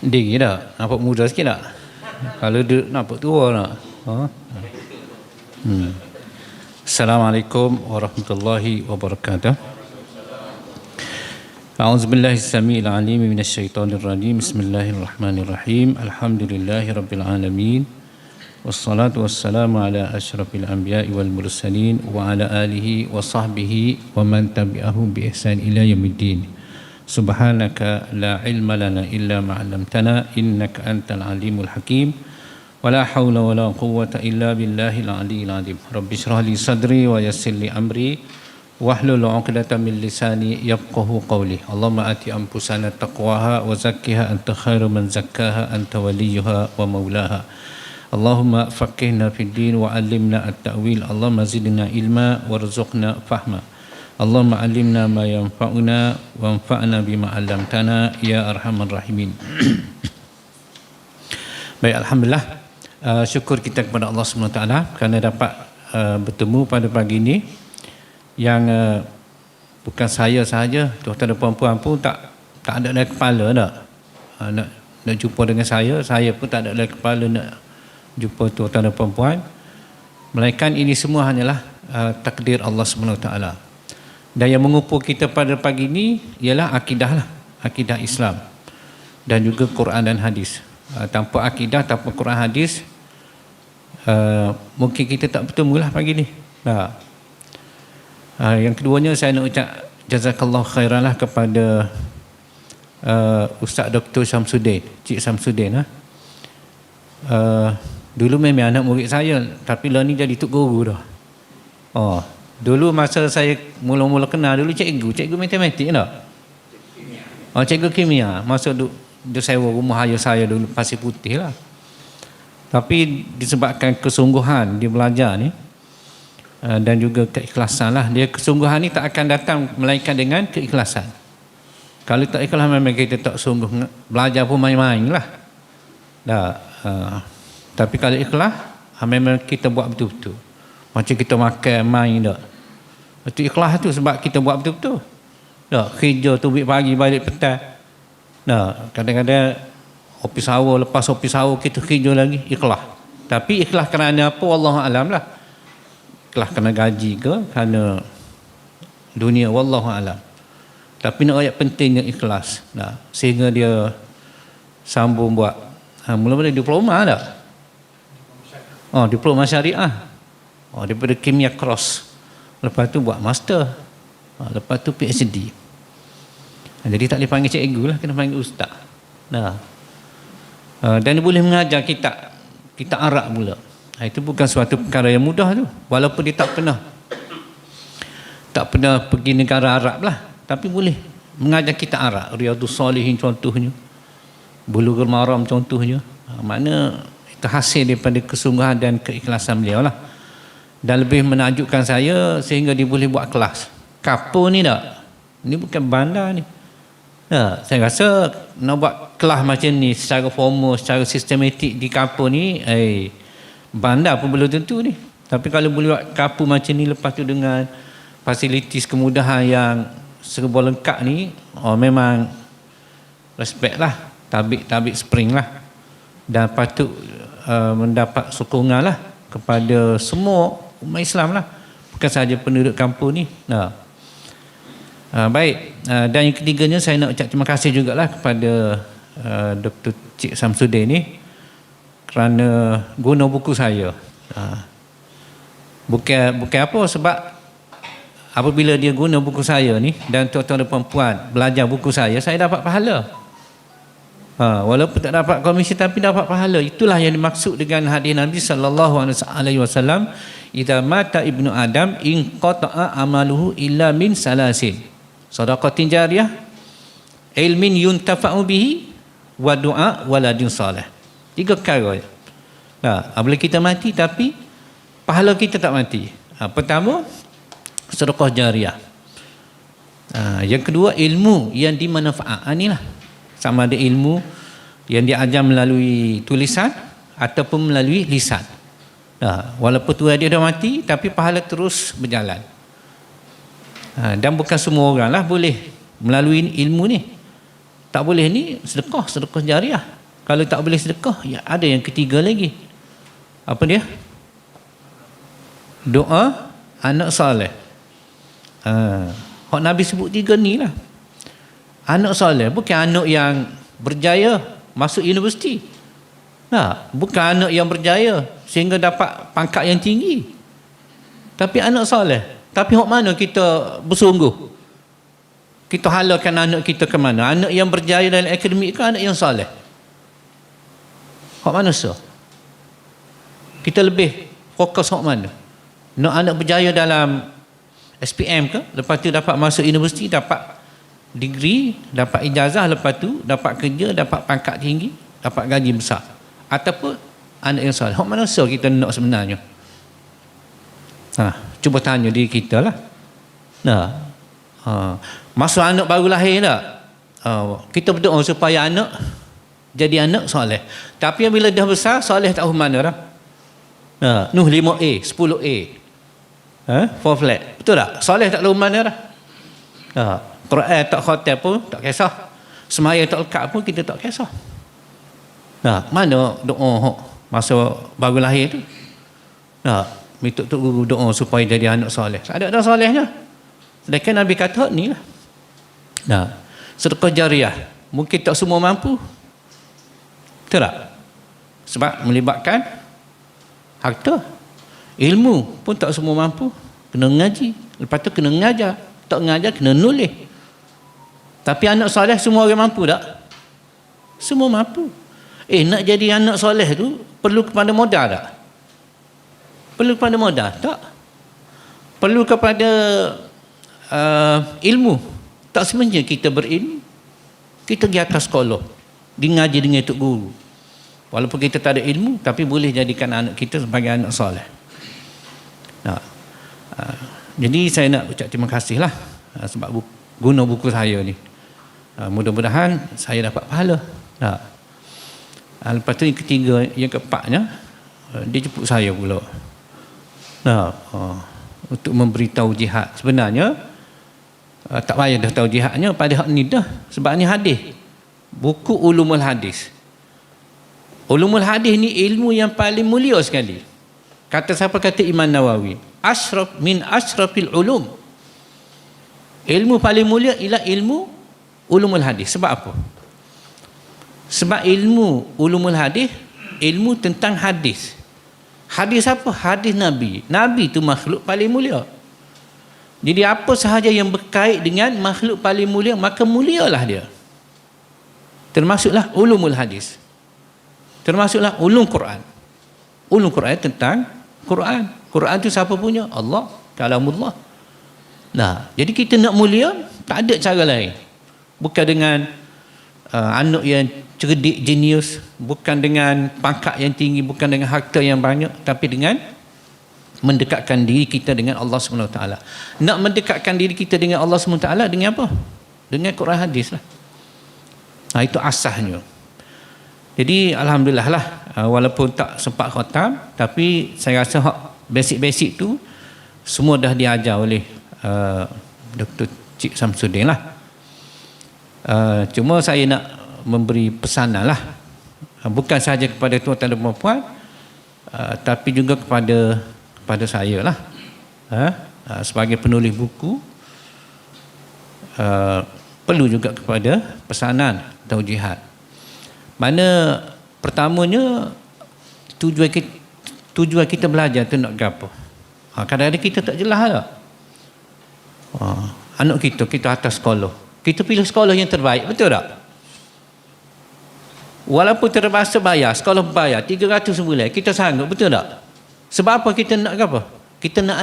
Dingin tak? Nampak muda sikit tak? Kalau dia nampak tua tak? Assalamualaikum warahmatullahi wabarakatuh. A'udzubillahi as-sami'il 'alim minasyaitonir rajim. Bismillahirrahmanirrahim. Alhamdulillahirabbil alamin. Wassalatu wassalamu ala asyrafil anbiya'i wal mursalin wa ala alihi wa sahbihi wa man tabi'ahum bi ihsan ila yaumiddin. Subhanaka la ilma lana illa ma 'allamtana innaka antal alimul hakim. Wala haula wala quwwata illa billahil aliyyil azim. Rabbi shrah li sadri wa yassir li amri wahlul 'uqdatam min lisani yafqahu qawli. Allahumma ati anfusana taqwaha wa zakkiha anta khairu man zakkaha anta waliyuha wa maulaha. Allahumma faqihna fid din wa 'allimna at-ta'wil. Allahumma zidna ilma warzuqna fahma. Allahumma 'allimna ma yanfa'una wanfa'na bima 'allamtana ya arhamar rahimin. Baik, alhamdulillah, syukur kita kepada Allah SWT kerana dapat bertemu pada pagi ini yang bukan saya sahaja, tuan-tuan dan puan-puan pun tak ada dalam kepala nak jumpa dengan saya pun tak ada dalam kepala nak jumpa tuan-tuan dan puan-puan, melainkan ini semua hanyalah takdir Allah SWT. Dan yang mengumpul kita pada pagi ini ialah akidah Islam dan juga Quran dan hadis. Tanpa akidah, tanpa Quran hadis, mungkin kita tak bertemu lah pagi ni. Yang keduanya, saya nak ucap jazakallahu khairan lah kepada Ustaz Dr. Syamsuddin, Cik Syamsuddin. Dulu memang anak murid saya, tapi lah ni jadi tok guru dah. Dulu masa saya mula-mula kenal dulu cikgu matematik tak? Cikgu kimia. Masa dia sewa rumah ayah saya dulu Pasir Putih lah. Tapi disebabkan kesungguhan dia belajar ni dan juga keikhlasan lah. Dia kesungguhan ni tak akan datang melainkan dengan keikhlasan. Kalau tak ikhlas memang kita tak sungguh, belajar pun main-main lah. Tapi kalau ikhlas, memang kita buat betul-betul. Macam kita makan, main tak. Itu ikhlas tu sebab kita buat betul-betul. Kerja tu pagi balik petang. Kadang-kadang opis awal, lepas opis awal kita kerja lagi, ikhlas. Tapi ikhlas kerana apa? Wallahu alam lah. Ikhlas kerana gaji ke, kerana dunia, wallahu alam. Tapi nak ayat pentingnya ikhlas. Sehingga dia sambung buat mula-mula diploma tak? Diploma syariah. Daripada kimia cross. Lepas tu buat master. Lepas tu PhD. Jadi tak boleh panggil cikgu lah, kena panggil ustaz. Dan dia boleh mengajar kita Arab pula. Itu bukan suatu perkara yang mudah tu. Walaupun dia tak pernah pergi negara Arab lah, tapi boleh mengajar kita Arab. Riyadhus Salihin contohnya, Bulughul Maram contohnya. Makna itu hasil daripada kesungguhan dan keikhlasan beliau lah. Dan lebih menakjubkan saya sehingga dia boleh buat kelas. Kapur ni tak? Ini bukan bandar ni. Saya rasa nak buat kelas macam ni secara formal, secara sistematik di kapur ni, bandar pun belum tentu ni. Tapi kalau boleh buat kapur macam ni, lepas tu dengan fasilitis kemudahan yang serba lengkap ni, memang respect lah, tabik spring lah. Dan patut mendapat sokongan lah kepada semua umat Islam lah, bukan sahaja penduduk kampung ni. Baik, dan yang ketiganya saya nak ucap terima kasih jugalah kepada Dr. Cik Syamsuddin ni kerana guna buku saya. Bukan apa, sebab apabila dia guna buku saya ni dan tuan-tuan dan puan-puan belajar buku saya dapat pahala. Walaupun tak dapat komisi tapi dapat pahala. Itulah yang dimaksud dengan hadis Nabi sallallahu alaihi wasallam, idza mata ibnu adam in qata'a amaluhu illa min salasin, sadaqatin jariyah, ilmin yuntafa'u bihi, wa du'a waladin salih. 3 perkara. Apabila kita mati tapi pahala kita tak mati. Pertama, sedekah jariyah. Yang kedua, ilmu yang dimanfaatkan. Inilah, sama ada ilmu yang diajar melalui tulisan ataupun melalui lisan. Walaupun tua dia dah mati, tapi pahala terus berjalan. Dan bukan semua orang lah boleh melalui ilmu ni. Tak boleh ni sedekah jariah. Kalau tak boleh sedekah, ya ada yang ketiga lagi. Apa dia? Doa anak soleh. Hak Nabi sebut 3 ni lah. Anak soleh bukan anak yang berjaya masuk universiti. Nah, bukan anak yang berjaya sehingga dapat pangkat yang tinggi. Tapi anak soleh. Tapi hak mana kita bersungguh? Kita halalkan anak kita ke mana? Anak yang berjaya dalam akademik ke anak yang soleh? Hak mana so? Kita lebih fokus hak mana? Nak anak berjaya dalam SPM ke? Lepas tu dapat masuk universiti, dapat degree, dapat ijazah, lepas tu dapat kerja, dapat pangkat tinggi, dapat gaji besar. Ataupun anak yang soleh. Hak mana so kita nak sebenarnya? Cuba tanya diri kita lah. Masa anak baru lahir tak? Kita berdoa supaya anak jadi anak soleh. Tapi bila dah besar, soleh tak tahu mana dah. Nuh 5A, 10A. 4 flat. Betul tak? Soleh tak tahu mana dah. Quran tak khatam pun tak kisah. Semaya tak lekat pun kita tak kisah. Mana doa masa baru lahir tu? Minta tok guru doa supaya jadi anak soleh. Ada solehnya. Sedangkan Nabi kata ni lah. Sedekah jariah mungkin tak semua mampu. Betul tak? Sebab melibatkan harta. Ilmu pun tak semua mampu. Kena ngaji. Lepas tu kena ngajar. Tak ngajar kena nulis. Tapi anak soleh semua orang mampu tak? Semua mampu. Nak jadi anak soleh tu perlu kepada modal tak? Perlu kepada modal tak? Perlu kepada ilmu. Tak semestinya kita berilmu. Kita pergi atas sekolah, di ngaji dengan tok guru. Walaupun kita tak ada ilmu, tapi boleh jadikan anak kita sebagai anak soleh. Jadi saya nak ucap terima kasih lah sebab guna buku saya ni. Mudah-mudahan saya dapat pahala. Lepas tu yang ketiga, yang keempatnya, dia jemput saya pula. Untuk memberitahu jihad. Sebenarnya tak payah dah tahu jihadnya pada hak ni dah. Sebab ni hadis. Buku Ulumul Hadis. Ulumul Hadis ni ilmu yang paling mulia sekali. Kata siapa? Kata Imam Nawawi. Ashraf min ashrafil ulum. Ilmu paling mulia ialah ilmu Ulumul Hadis. Sebab apa? Sebab ilmu Ulumul Hadis, ilmu tentang hadis. Hadis apa? Hadis Nabi. Nabi tu makhluk paling mulia. Jadi apa sahaja yang berkait dengan makhluk paling mulia, maka mulialah dia. Termasuklah ulumul hadis. Termasuklah ulum Quran. Ulum Quran tentang Quran. Quran tu siapa punya? Allah. Kalamullah. Jadi kita nak mulia, tak ada cara lain. Bukan dengan anak yang cerdik, jenius, bukan dengan pangkat yang tinggi, bukan dengan harta yang banyak, tapi dengan mendekatkan diri kita dengan Allah SWT. Nak mendekatkan diri kita dengan Allah SWT dengan apa? Dengan Quran hadis lah. Itu asasnya. Jadi Alhamdulillah lah, walaupun tak sempat khatam, tapi saya rasa basic-basic tu semua dah diajar oleh Dr. Cik Samsudin lah. Cuma saya nak memberi pesanan lah, bukan sahaja kepada tuan-tuan dan puan-puan, tapi juga kepada saya lah, sebagai penulis buku, perlu juga kepada pesanan taujihat. Mana pertamanya tujuan kita belajar tu nak gapo. Kadang-kadang kita tak jelas lah. Anak kita atas sekolah, kita pilih sekolah yang terbaik, betul tak? Walaupun terpaksa bayar, sekolah bayar 300 sebulan, kita sanggup, betul tak? Sebab apa kita nak apa? Kita nak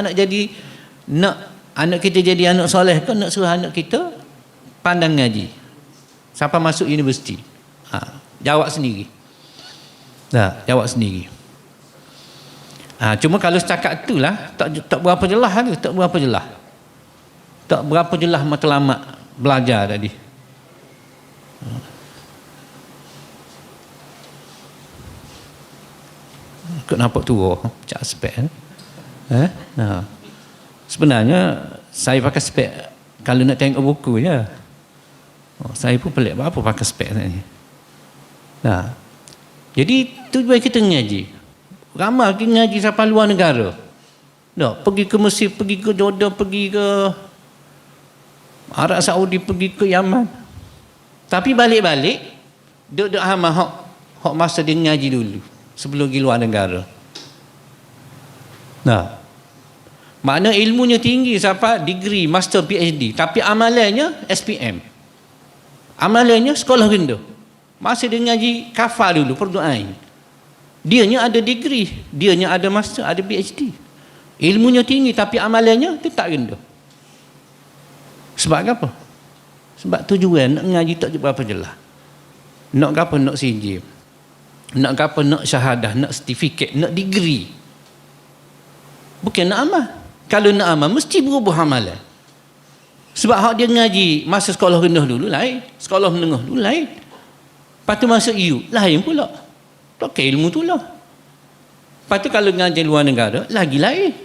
anak kita jadi anak soleh ke, nak suruh anak kita pandang ngaji sampai masuk universiti? Jawab sendiri. Jawab sendiri. Cuma kalau setakat itulah tak berapa jelas tu, tak berapa jelas matlamat belajar tadi. Kau nampak tua cak spek. Sebenarnya saya pakai spek kalau nak tengok buku je. Saya pun pelik, apa pakai spek ni. Nah, jadi tujuan kita ngaji. Ramai kita ngaji sampai luar negara. Pergi ke Mesir, pergi ke Jordan, pergi ke Arab Saudi, pergi ke Yaman. Tapi balik-balik duduk hama hok masa dia ngaji dulu sebelum pergi luar negara. Nah, makna ilmunya tinggi sampai degree, master, PhD, tapi amalannya SPM. Amalannya sekolah rendah. Masa dia ngaji kafar dulu, perdoain. Dianya ada degree, dianya ada master, ada PhD. Ilmunya tinggi tapi amalannya tetap rendah. Sebab apa? Sebab tujuan nak ngaji tak berapa jelas. Nak apa? Nak CJ. Nak apa? Nak syahadah, nak sertifikat, nak degree. Bukan nak amal. Kalau nak amal mesti berubah amalan. Sebab hak dia ngaji masa sekolah rendah dulu lain, sekolah menengah dulu lain. Lepas tu masuk EU lain pula. Pakai ilmu tu lah. Lepas tu kalau ngaji luar negara lagi lain.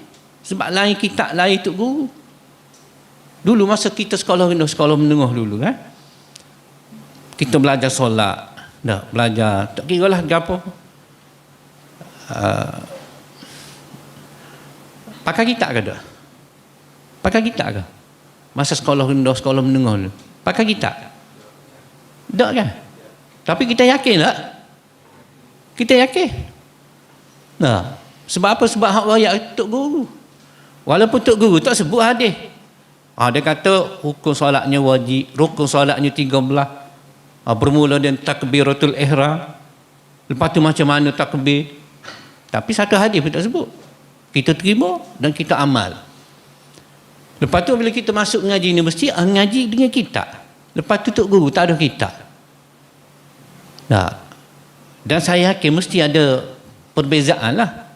Sebab lain kitab, lain tok guru. Dulu masa kita sekolah rendah, sekolah menengah dulu kan, kita belajar solat, belajar tak kira lah apa. Pakai kitab ke tak? Pakai kitab ke? Masa sekolah rendah, sekolah menengah dulu pakai kitab? Tak kan? Tapi kita yakin tak? Kita yakin. Nah, sebab apa? Sebab hak wayak tok guru. Walaupun tok guru tak sebut hadis. Dia kata rukun solatnya wajib, rukun solatnya 13. Bermula dengan takbiratul ihram. Lepas tu macam mana takbir. Tapi satu hadis pun tak sebut. Kita terima dan kita amal. Lepas tu bila kita masuk ngaji universiti, ngaji dengan kitab. Lepas tu tok guru tak ada kitab. Dan saya yakin mesti ada perbezaan lah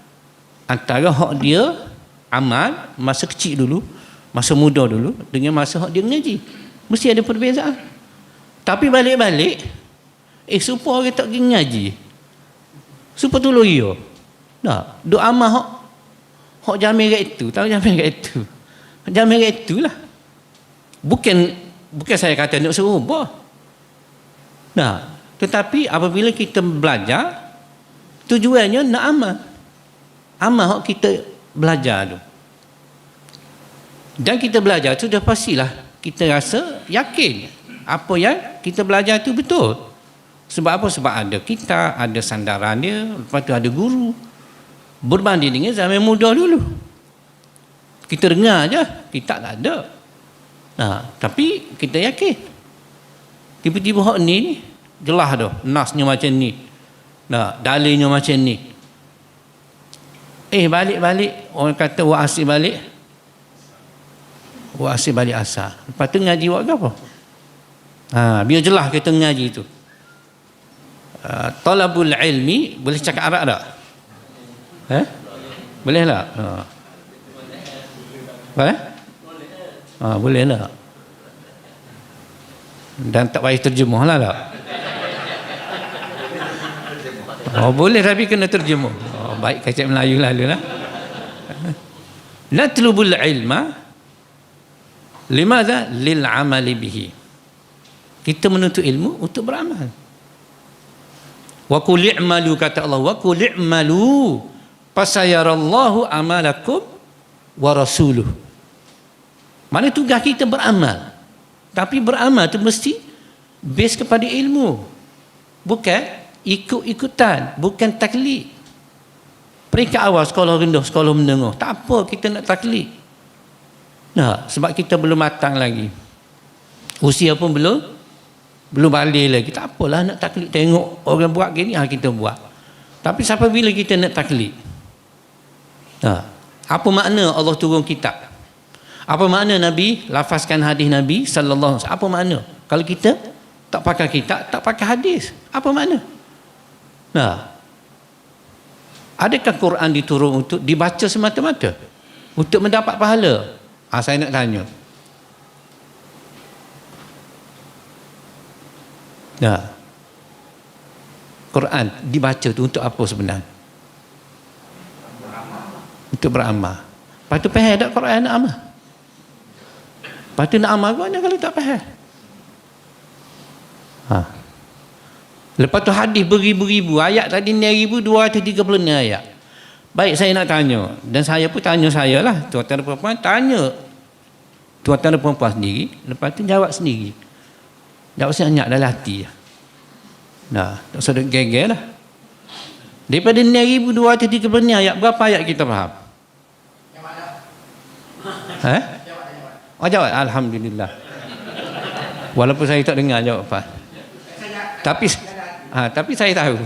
antara hak dia amal masa kecil dulu, masa muda dulu, dengan masa hak dia ngaji. Mesti ada perbezaan. Tapi balik-balik supaya orang tak pergi ngaji, supaya tolong dia. Duk amal hak jamin kat itu, tahu jamin kat itu. Jamin kat itulah. Bukan saya kata nak suruh ubah. Tetapi apabila kita belajar, tujuannya nak amal. Amal hak kita belajar tu. Dan kita belajar tu dah pastilah kita rasa yakin apa yang kita belajar tu betul. Sebab apa? Sebab ada kita, ada sandaran dia, lepas tu ada guru. Berbanding dengan zaman muda dulu. Kita dengar je, kita tak ada. Tapi kita yakin. Tiba-tiba hak ni jelas dah, nasnya macam ni. Dalilnya macam ni. Balik-balik orang kata wa asli balik. Wa asli balik asal. Lepas tu ngaji buat apa? Biar jelas kita ngaji tu. Talabul ilmi, boleh cakap Arab tak? Boleh tak? Boleh? Boleh tak? Dan tak payah terjemah lah tak? Boleh tapi kena terjemah. Baik kacak Melayu lalu lah. Natlubul ilma limadha? Lil amali bihi. Kita menuntut ilmu untuk beramal. Wa qul i'malu, kata Allah, wa qul i'malu fasayarallahu amalakum wa rasuluh. Mana tugas kita beramal. Tapi beramal tu mesti base kepada ilmu. Bukan ikut-ikutan, bukan taklid. Peringkat awal sekolah rendah, sekolah menengah, tak apa kita nak taklid. Sebab kita belum matang lagi. Usia pun belum balik lagi. Tak apalah nak taklid, tengok orang buat gini, kita buat. Tapi sampai bila kita nak taklid? Apa makna Allah turun kitab? Apa makna Nabi lafazkan hadis Nabi sallallahu alaihi wasallam? Apa makna? Kalau kita tak pakai kitab, tak pakai hadis, apa makna? Adakah Quran diturun untuk dibaca semata-mata? Untuk mendapat pahala? Saya nak tanya. Quran dibaca tu untuk apa sebenarnya? Untuk beramal. Lepas tu faham tak Quran nak amal? Lepas tu nak amal ke mana kalau tak faham? Ha. Lepas tu hadis beribu-ribu, ayat tadi 1236 ayat. Baik, saya nak tanya, dan saya pun tanya saya lah, tuan-tuan dan perempuan tanya tuan-tuan dan perempuan sendiri, lepas tu jawab sendiri. Jawab senyap dalam hati. Nah, tak usah duk geger lah. Daripada 1236 ayat, berapa ayat kita faham? Oh, jawab. Alhamdulillah. Walaupun saya tak dengar jawapan. Tapi saya tahu.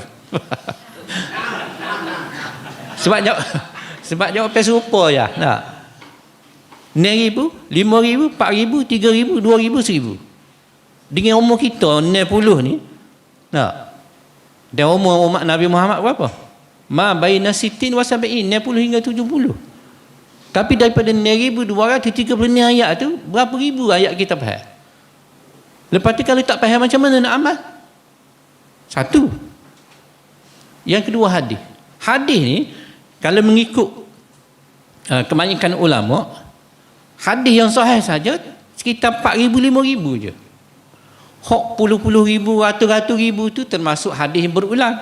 sebab jawapan serupa ya. Nah. 6,000, 5,000, 4,000, 3,000, 2,000, 1,000. Dengan umur kita 60 ni. Nah. Dan umur umat Nabi Muhammad berapa? Ma baina sittin wa sab'in, 60 hingga 70. Tapi daripada 1236 ayat tu, berapa ribu ayat kita faham? Lepas tu kalau tak faham macam mana nak amal? Satu. Yang kedua hadis. Hadis ni kalau mengikut kebanyakan ulama, hadis yang sahih saja sekitar 4,000 5,000 je. Hak puluh-puluh ribu, ratus-ratus ribu tu termasuk hadis yang berulang.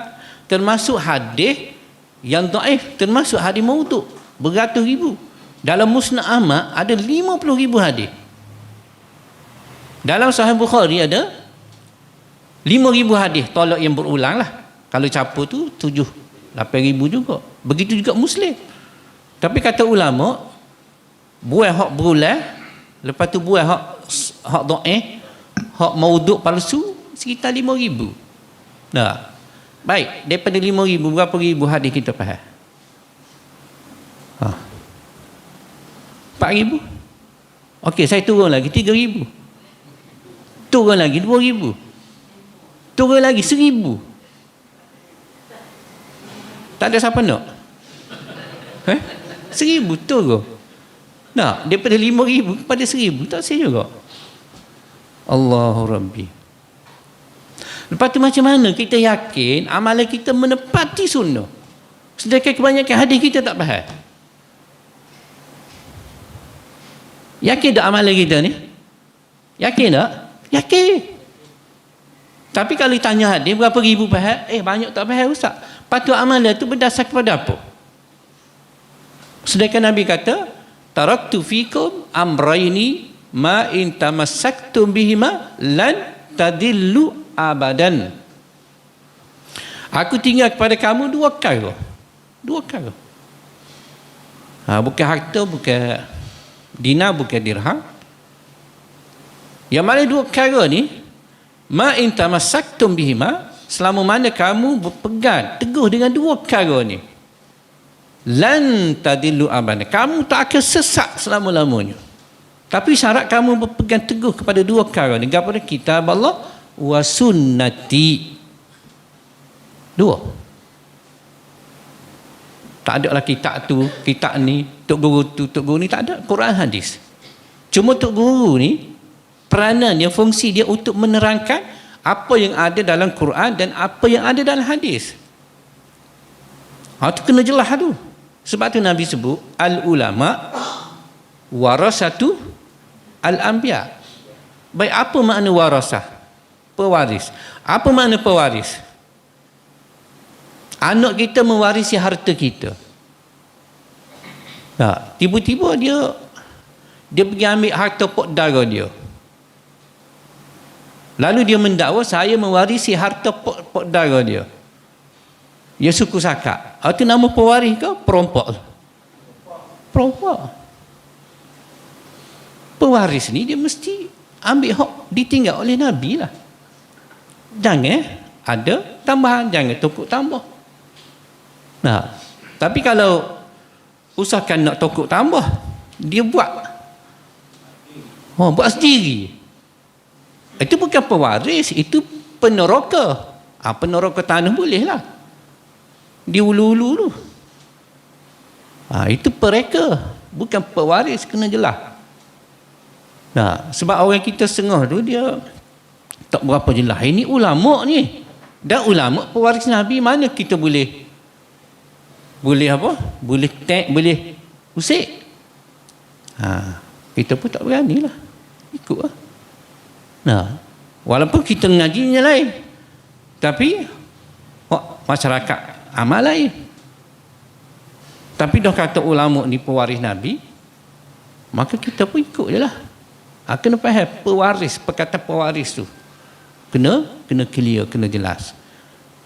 Termasuk hadis yang dhaif, termasuk hadis maudhu' beratus ribu. Dalam Musnad Ahmad ada 50,000 hadis. Dalam Sahih Bukhari ada 5,000 hadis tolak yang berulang lah. Kalau capur tu 7-8,000 juga. Begitu juga Muslim. Tapi kata ulama, buat hak berulang, lepas tu buat hak dhaif, hak maudhu' palsu sekitar 5,000. Nah. Baik, daripada 5,000 berapa ribu hadis kita faham? 4,000. Okey, saya turun lagi 3,000. Turun lagi 2,000. Turun lagi 1,000. Tak ada siapa nak? 1,000 turun. Nah, daripada 5,000 kepada 1,000 tak saya juga. Allahu Rabbi. Lepas tu macam mana kita yakin amalan kita menepati sunnah, sedangkan kebanyakan hadis kita tak faham? Yakin tak amalan kita ni? Yakin tak? Yakin. Tapi kalau tanya hadis berapa ribu faham? Banyak tak faham ustaz. Patut amalan tu berdasar kepada apa? Sedangkan Nabi kata, taraktu fikum amrayni ma in tamassaktum bihima lan tadillu abadan. Aku tinggal kepada kamu dua perkara. Bukan harta, bukan dinar, bukan dirham. Yang mana dua perkara ni, ma in tamassaktum bihima, selama mana kamu berpegang teguh dengan dua perkara ni, lan tadillu abadan, kamu tak akan sesat selama-lamanya. Tapi syarat kamu berpegang teguh kepada dua perkara ni, kepada kitab Allah wa sunnati. Dua. Tak ada lah kitab tu, kitab ni, tok guru tu, tok guru ni, tak ada. Quran hadis. Cuma tok guru ni peranannya, fungsi dia untuk menerangkan apa yang ada dalam Quran dan apa yang ada dalam hadis. Itu kena jelas tu. Sebab tu Nabi sebut al ulama warasatu al anbiya. Baik, apa makna warasah? Pewaris. Apa makna pewaris? Anak kita mewarisi harta kita. Tiba-tiba dia pergi ambil harta pok dara dia. Lalu dia mendakwa saya mewarisi harta pok dara dia. Dia suku sakat. Itu nama pewaris ke? Perompak. Pewaris ni dia mesti ambil hak ditinggal oleh Nabi lah. Jangan ada tambahan, jangan tokok tambah. Tapi kalau usahakan nak tokok tambah, dia buat sendiri. Itu bukan pewaris, itu peneroka. Peneroka tanah boleh lah. Dia ulu-ulu tu. Itu pereka, bukan pewaris, kena jelas. Sebab orang kita setengah tu dia tak berapa jelas. Ini ulama ni. Dan ulama pewaris Nabi, mana kita boleh apa? Boleh tag, boleh usik. Kita pun tak berani lah. Ikut lah. Walaupun kita ngajinya lain, tapi masyarakat amal lain. Tapi dah kata ulama ni pewaris Nabi, maka kita pun ikut je lah. Kena faham pewaris, perkataan pewaris tu kena clear, kena jelas.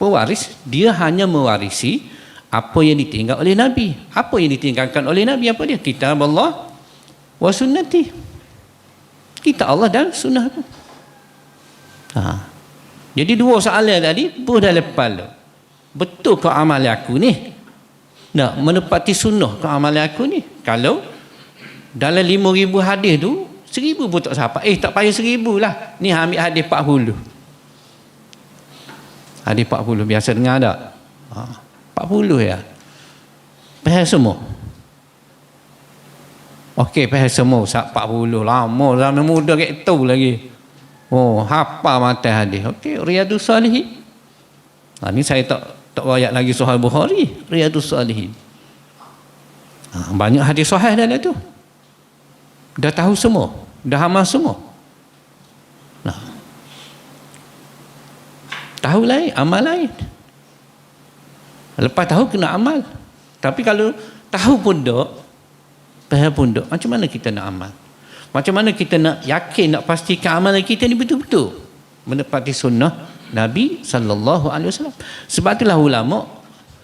Pewaris dia hanya mewarisi apa yang ditinggal oleh Nabi. Apa yang ditinggalkan oleh Nabi, apa dia? Kitab Allah wa sunnati. Kitab Allah dan sunnah tu. Jadi dua soalan tadi pun dah lepas tu. Betul ke amal aku ni nak menepati sunnah ke amal aku ni? Kalau dalam 5,000 hadis tu 1,000 pun tak sampai. Tak payah 1,000 lah. Ni ambil hadis 40. Hadis 40 biasa dengar tak? 40 ya. Faham semua? Okey, faham semua. 40 lama zaman muda kat tu lagi. Hafal mata hadis. Okey, Riyadhus Salihin. Ni saya tak wayak lagi Sahih Bukhari, Riyadhus Salihin. Banyak hadis sahih dalam tu. Dah tahu semua, dah hafal semua. Tahu lain, amal lain. Lepas tahu kena amal. Tapi kalau tahu pun tak, faham pun tak, macam mana kita nak amal? Macam mana kita nak yakin, nak pastikan amalan kita ni betul-betul menepati sunnah Nabi sallallahu alaihi wasallam. Sebab itulah ulama,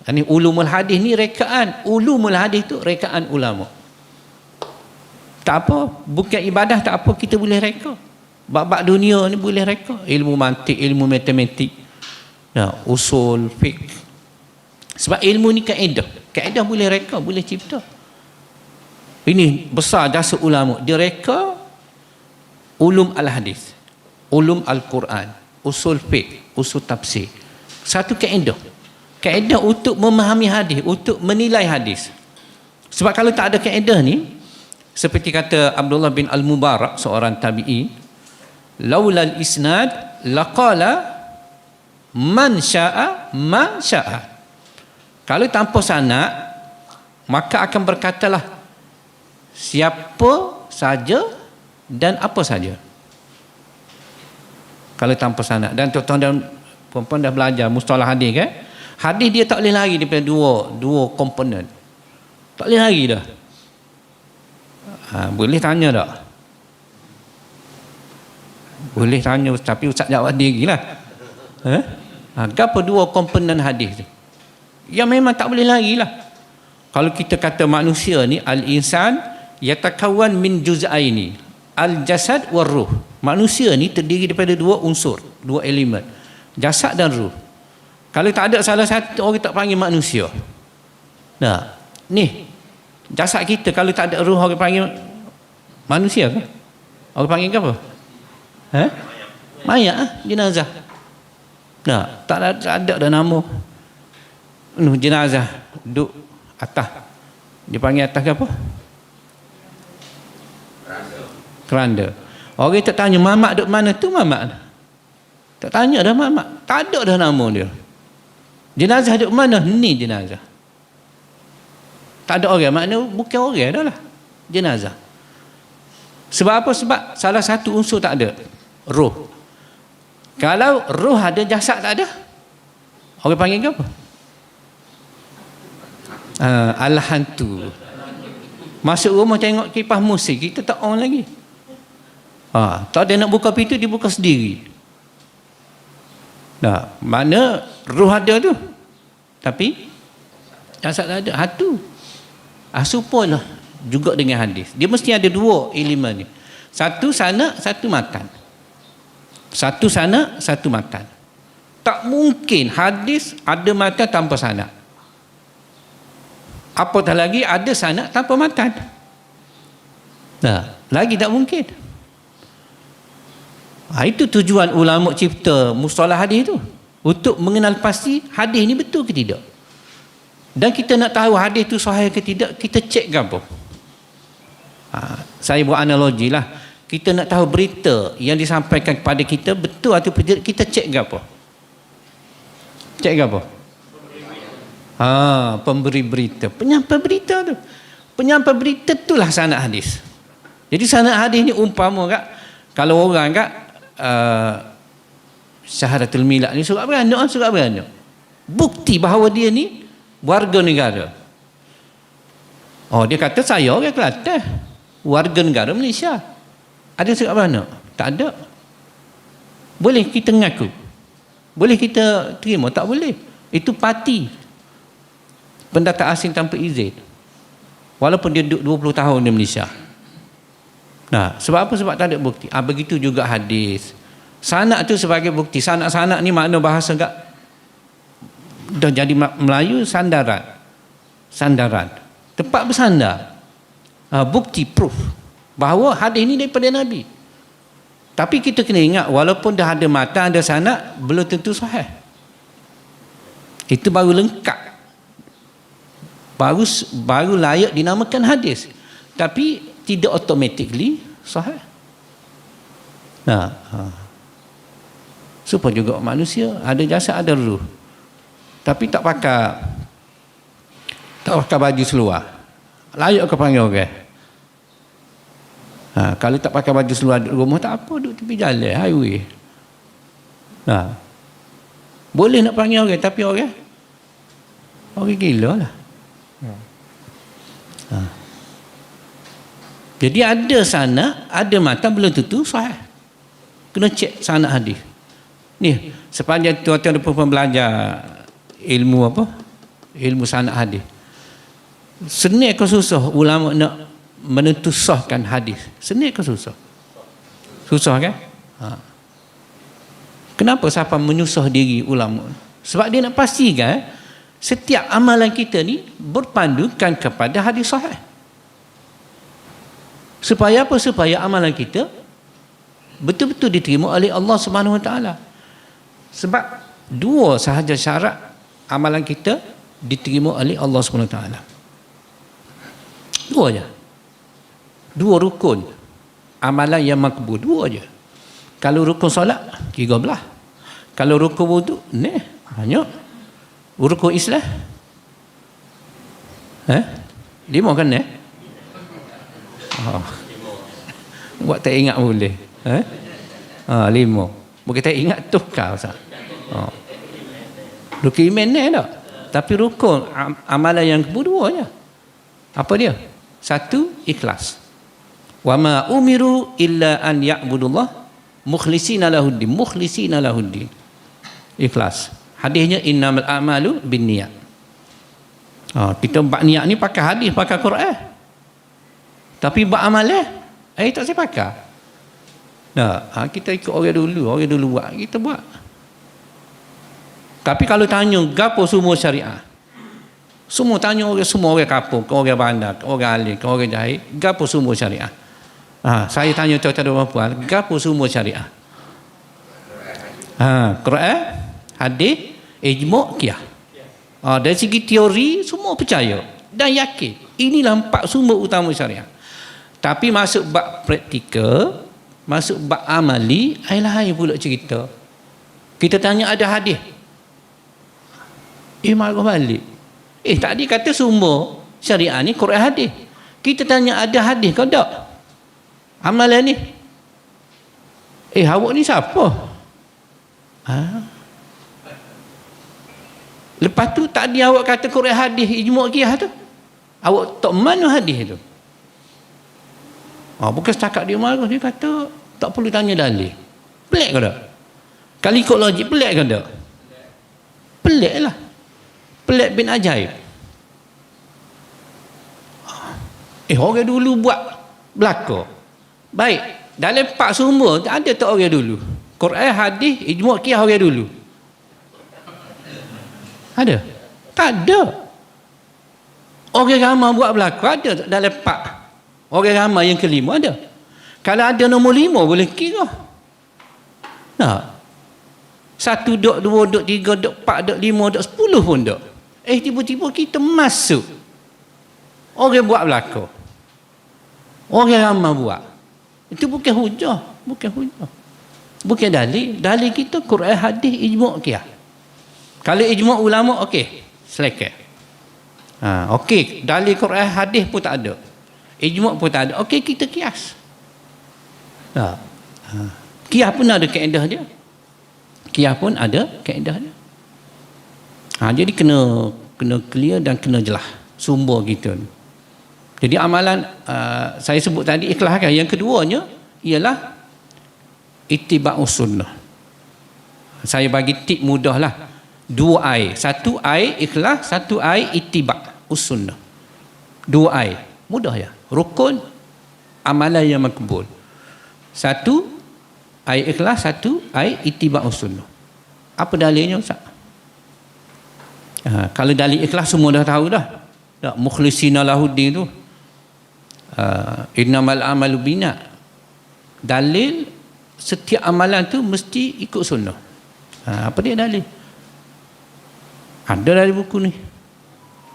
ini ulumul hadis ni rekaan. Ulumul hadis tu rekaan ulama. Tak apa, bukan ibadah tak apa, kita boleh reka. Bab-bab dunia ni boleh reka. Ilmu mantik, ilmu matematik, usul, fiqh. Sebab ilmu ni kaedah. Kaedah boleh reka, boleh cipta. Ini besar jasa ulama. Dia reka ulum al-hadis, ulum al-Quran, usul fiqh, usul tafsir. Satu kaedah. Kaedah untuk memahami hadis, untuk menilai hadis. Sebab kalau tak ada kaedah ni, seperti kata Abdullah bin Al-Mubarak, seorang tabi'i, laulal isnad laqala man sya'a ma sya'a. Kalau tanpa sanad, maka akan berkatalah siapa saja dan apa saja. Kalau tanpa sanad. Dan tuan-tuan dan puan-puan dah belajar mustalah hadis kan? Hadis dia tak boleh lari daripada dua komponen. Tak boleh lari dah. Boleh tanya tak? Boleh tanya, tapi ustaz jawab diri lah. Apa dua komponen hadis tu? Ya memang tak boleh lari lah. Kalau kita kata manusia ni, al-insan yatakawan min juz'aini, al-jasad war ruh. Manusia ni terdiri daripada dua unsur, dua elemen, jasad dan ruh. Kalau tak ada salah satu, orang tak panggil manusia. Nah, ni jasad kita kalau tak ada ruh, orang panggil manusia ke? Orang panggil apa? Mayat, jenazah. Nah, tak ada dah nama. Jenazah duduk atas. Dia panggil atas ke apa? Keranda. Orang tak tanya mamak duduk mana tu mamak. Tak tanya dah mamak. Tak ada dah nama dia. Jenazah duduk mana? Ni jenazah. Tak ada orang. Maknanya bukan orang dah lah. Jenazah. Sebab apa? Sebab salah satu unsur tak ada. Roh. Kalau roh ada, jasad tak ada, orang panggil ke apa? Al-hantu. Masuk rumah tengok kipas musik, kita tak on lagi. Tak ada nak buka pintu, dia buka sendiri. Mana roh ada tu, tapi jasad tak ada. Hantu. Supalah juga dengan hadis. Dia mesti ada dua elemen ni. Satu sana, satu makan. Satu sana, satu makan. Tak mungkin hadis ada makan tanpa sana. Apatah lagi ada sana tanpa makan. Lagi tak mungkin. Itu tujuan ulama cipta mustalah hadis tu, untuk mengenal pasti hadis ni betul ke tidak. Dan kita nak tahu hadis tu sahih ke tidak, kita cek ke apa? Saya buat analogi lah. Kita nak tahu berita yang disampaikan kepada kita betul atau tidak, kita cek ke apa? Cek ke apa? Pemberi berita, penyampai berita tu. Penyampai berita itulah sanad hadis. Jadi sanad hadis ni umpama kak, kalau orang kak Syahadatul milad ni surat beranak. Bukti bahawa dia ni warga negara. Oh, dia kata saya orang Kelantan, warga negara Malaysia. Ada surat beranak? Tak ada. Boleh kita mengaku? Boleh kita terima? Tak boleh. Itu parti pendatang asing tanpa izin. Walaupun dia duduk 20 tahun di Malaysia. Nah, sebab apa? Sebab tak ada bukti. Begitu juga hadis. Sanak tu sebagai bukti. Sanak-sanak ni makna bahasa enggak, dah jadi Melayu sandaran. Tempat bersandar. Bukti, proof bahawa hadis ni daripada Nabi. Tapi kita kena ingat, walaupun dah ada matan, ada sanak, belum tentu sahih. Itu baru lengkap, baru layak dinamakan hadis. Tapi tidak automatically sahih. Supaya juga manusia ada jasad, ada ruh, tapi tak pakai baju seluar, layak ke panggil orang? Kalau tak pakai baju seluar duduk rumah, tak apa, duduk tepi jalan, highway. Boleh nak panggil orang, tapi orang gila lah. Jadi ada sana, ada mata, belum tentu sahih. Kena cek sana hadis. Ni sepanjang tuan-tuan dan puan belajar ilmu sanad hadis, senang ke susah ulama nak menentusahkan hadis? Senang ke susah? Susah kan? Kenapa siapa menyusah diri ulama? Sebab dia nak pastikan setiap amalan kita ni berpandukan kepada hadis sahih. Supaya apa? Supaya amalan kita betul-betul diterima oleh Allah Subhanahu Wa Taala. Sebab dua sahaja syarat amalan kita diterima oleh Allah Subhanahu Wa Taala. Dua aja. Dua rukun amalan yang makbul, dua aja. Kalau rukun solat 13. Kalau rukun wudu ni banyak. Rukun Islam 5 kan ni? Buat tak ingat boleh. 5. Bukan tak ingat tukar Ustaz. Rukun iman ni tak? Tapi rukun amalan yang kedua je. Apa dia? Satu, ikhlas. Wa ma umiru illa an ya'budullah mukhlishina lahuddin. Mukhlishina lahuddin. Ikhlas. Hadisnya innamal a'malu binniyat. Kita buat niat ni pakai hadis, pakai Quran. Tapi buat amalan tak saya pakai. Kita ikut orang dulu buat, kita buat. Tapi kalau tanya gapo semua syariah, semua tanya semua orang kampung, orang bandar, orang alim, orang jahil, gapo semua syariah. Saya tanya tuan-tuan dan puan, gapo semua syariah? Quran, hadis, ijma', qiyas. Dari segi teori semua percaya dan yakin inilah 4 sumber utama syariah. Tapi masuk bab praktikal, masuk bab amali, lain pula cerita. Kita tanya ada hadis, marah balik. Tadi kata sumber syariah ni Quran hadis. Kita tanya ada hadis kau tak amalan ni? Awak ni siapa? Lepas tu tadi awak kata Quran hadis, ijma' qiyas tu, awak tak mana hadis tu? Bukan setakat dia marah, dia kata tak perlu tanya dalil. Pelik ke tak? Kalau ikut logik, pelik ke tak? Pelik lah. Pelik bin ajaib. Orang dulu buat belaka. Baik, dalam 4 sumber ada tak orang dulu? Quran, hadis, ijma', qiyas orang dulu? Ada? Tak ada. Orang ramai buat belaka ada tak dalam 4? Orang ramai yang kelima ada. Kalau ada nombor 5 boleh kira. 1 dok, 2 dok, 3 dok, 4 dok, 5 dok, 10 pun dok. Tiba-tiba kita masuk. Orang buat belaka. Orang ramai buat. Itu bukan hujah. Bukan dalil. Dalil kita Quran, hadis, ijma', qiyas. Kalau ijma' ulama, okey. Selekat. Okey. Dalil Quran, hadis pun tak ada. Ijma' pun tak ada. Okey, kita kias. Kias pun ada kaedah dia. Qiyas pun ada kaedah dia. Jadi kena clear dan kena jelas sumber kita ni. Jadi amalan saya sebut tadi ikhlas kan. Yang keduanya ialah ittiba'us sunnah. Saya bagi tip mudah lah. 2 ai. 1 ai ikhlas, 1 ai ittiba'us sunnah. 2 ai. Mudah ya. Rukun amalan yang makbul. 1 ai ikhlas, 1 ai ittiba'us sunnah. Apa dalilnya Ustaz? Kalau dalil ikhlas semua dah tahu dah. Mukhlisina lahuddin tu. Innamal amalu bina. Dalil setiap amalan tu mesti ikut sunnah. Apa dia dalil? Ada dari buku ni.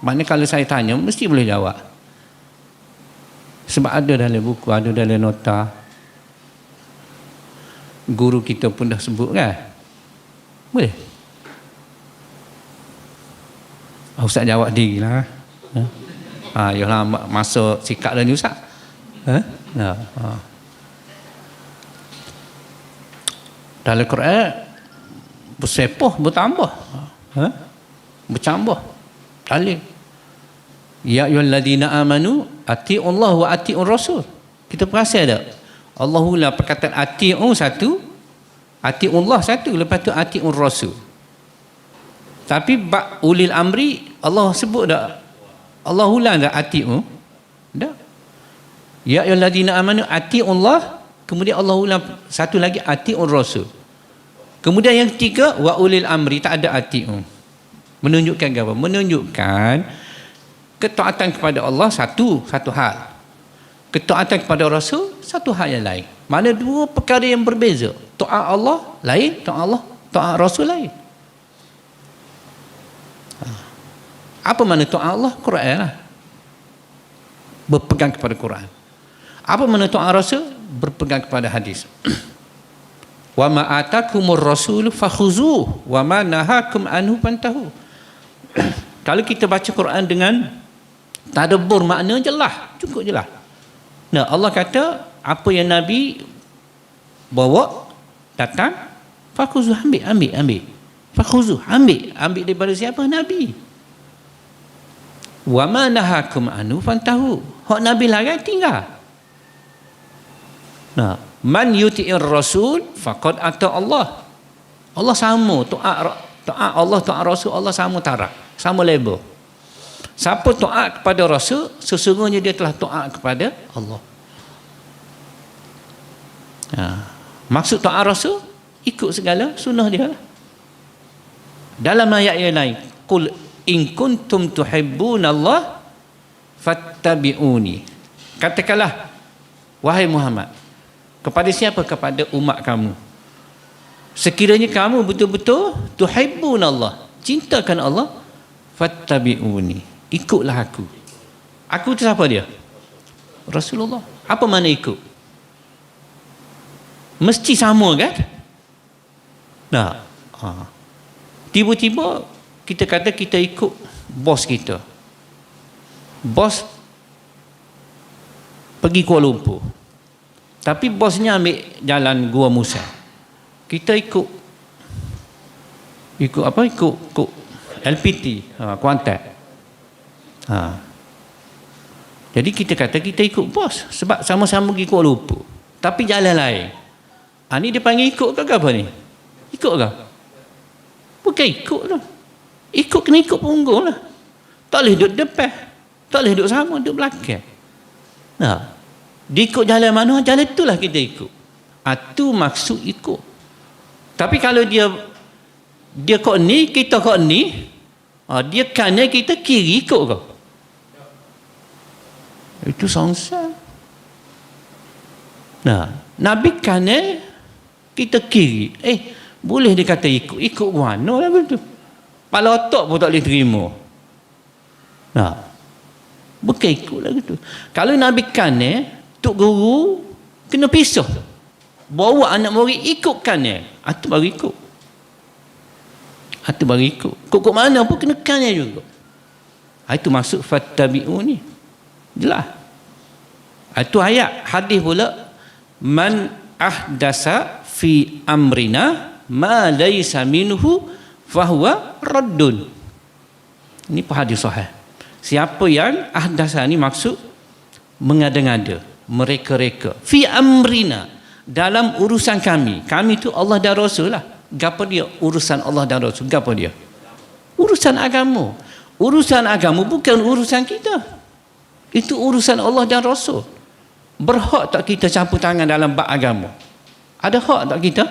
Maknanya kalau saya tanya mesti boleh jawab. Sebab ada dalam buku, ada dalam nota. Guru kita pun dah sebut kan? Boleh? Ustaz jawab diri lah. Yalah masa sikap dah ni Ustaz. Dalam Quran bersepah, bertambah. Bercambah. Dalil. Ya ayyuhalladzina amanu atii'ullah wa atii'ur rasul. Kita perasan tak? Allahullah perkataan ati'u satu, ati'ullah satu, lepas tu ati'ur rasul. Tapi bab ulil amri Allah sebut tak? Allahullah tak ati'u? Tak. Ya ayyuhalladzina amanu ati'ullah, kemudian Allahullah satu lagi ati'ur rasul. Kemudian yang ketiga wa ulil amri, tak ada ati'u. Menunjukkan apa? Menunjukkan ketaatan kepada Allah satu hal. Ketaatan kepada Rasul satu hal yang lain. Mana dua perkara yang berbeza. Taat Allah lain, taat Rasul lain. Apa makna taat Allah? Quran lah. Berpegang kepada Quran. Apa makna taat Rasul? Berpegang kepada hadis. Wa ma atakumur rasul fakhuzuh wa ma nahakum anhu fantahu. Kalau kita baca Quran dengan tadabbur, makna jelas, cukup jelas. Nah, Allah kata apa yang Nabi bawa datang, fakhuzuh, ambil. Fakhuzuh, ambil daripada siapa? Nabi. Wa ma nahakum anhu fantahu. Hak Nabi larang tinggal. Nah, man yuti'ir rasul faqad ata Allah. Allah sama, taat Allah, taat Rasul Allah sama taraf, sama level. Siapa taat kepada Rasul, sesungguhnya dia telah taat kepada Allah. Maksud taat Rasul, ikut segala sunnah dia. Dalam ayat yang lain, qul in kuntum tuhibbunallah fattabi'uni. Katakanlah, wahai Muhammad, kepada siapa? Kepada umat kamu. Sekiranya kamu betul-betul tuhibbunallah, cintakan Allah, fattabi'uni, ikutlah aku. Aku tu siapa dia? Rasulullah. Apa makna ikut? Mesti sama kan? Nah, tiba-tiba kita kata kita ikut bos kita. Bos pergi Kuala Lumpur, tapi bosnya ambil jalan Gua Musa. Kita ikut apa? Ikut LPT, Kuantan. Jadi kita kata kita ikut bos sebab sama-sama pergi Kuala Lumpur, tapi jalan lain. Ni dia panggil ikut ke apa ni? Ikut ke? Bukan ikut lah. Ikut kena ikut punggung lah. Tak boleh duduk depan, tak boleh duduk sama, duduk belakang. Dia ikut jalan mana, jalan itulah kita ikut. Itu maksud ikut. Tapi kalau dia kok ni, kita kok ni, dia kanan, kita kiri, ikut kau. Itu sangsa. Nabi kanan, kita kiri. Boleh dia kata ikut mana lah betul. Kepala otak pun tak boleh terima. Bukan ikut lah gitu. Kalau Nabi kanan, Tok Guru kena pisah. Bawa anak murid ikut kanan. Itu baru ikut. Itu baru ikut. Kok mana pun kena kanan juga. Itu maksud fattabi'uni. Jelas. Itu ayat. Hadis pula, man ahdasa fi amrina ma laysa minhu fahuwa raddun. Ini hadis sahih. Siapa yang ahdasa ni maksud mengada-ngada, mereka-reka, fi amrina, dalam urusan kami. Kami tu Allah dan Rasul lah. Gapo dia urusan Allah dan Rasul? Gapo dia? Urusan agama. Urusan agama bukan urusan kita. Itu urusan Allah dan Rasul. Berhak tak kita campur tangan dalam bab agama? Ada hak tak kita?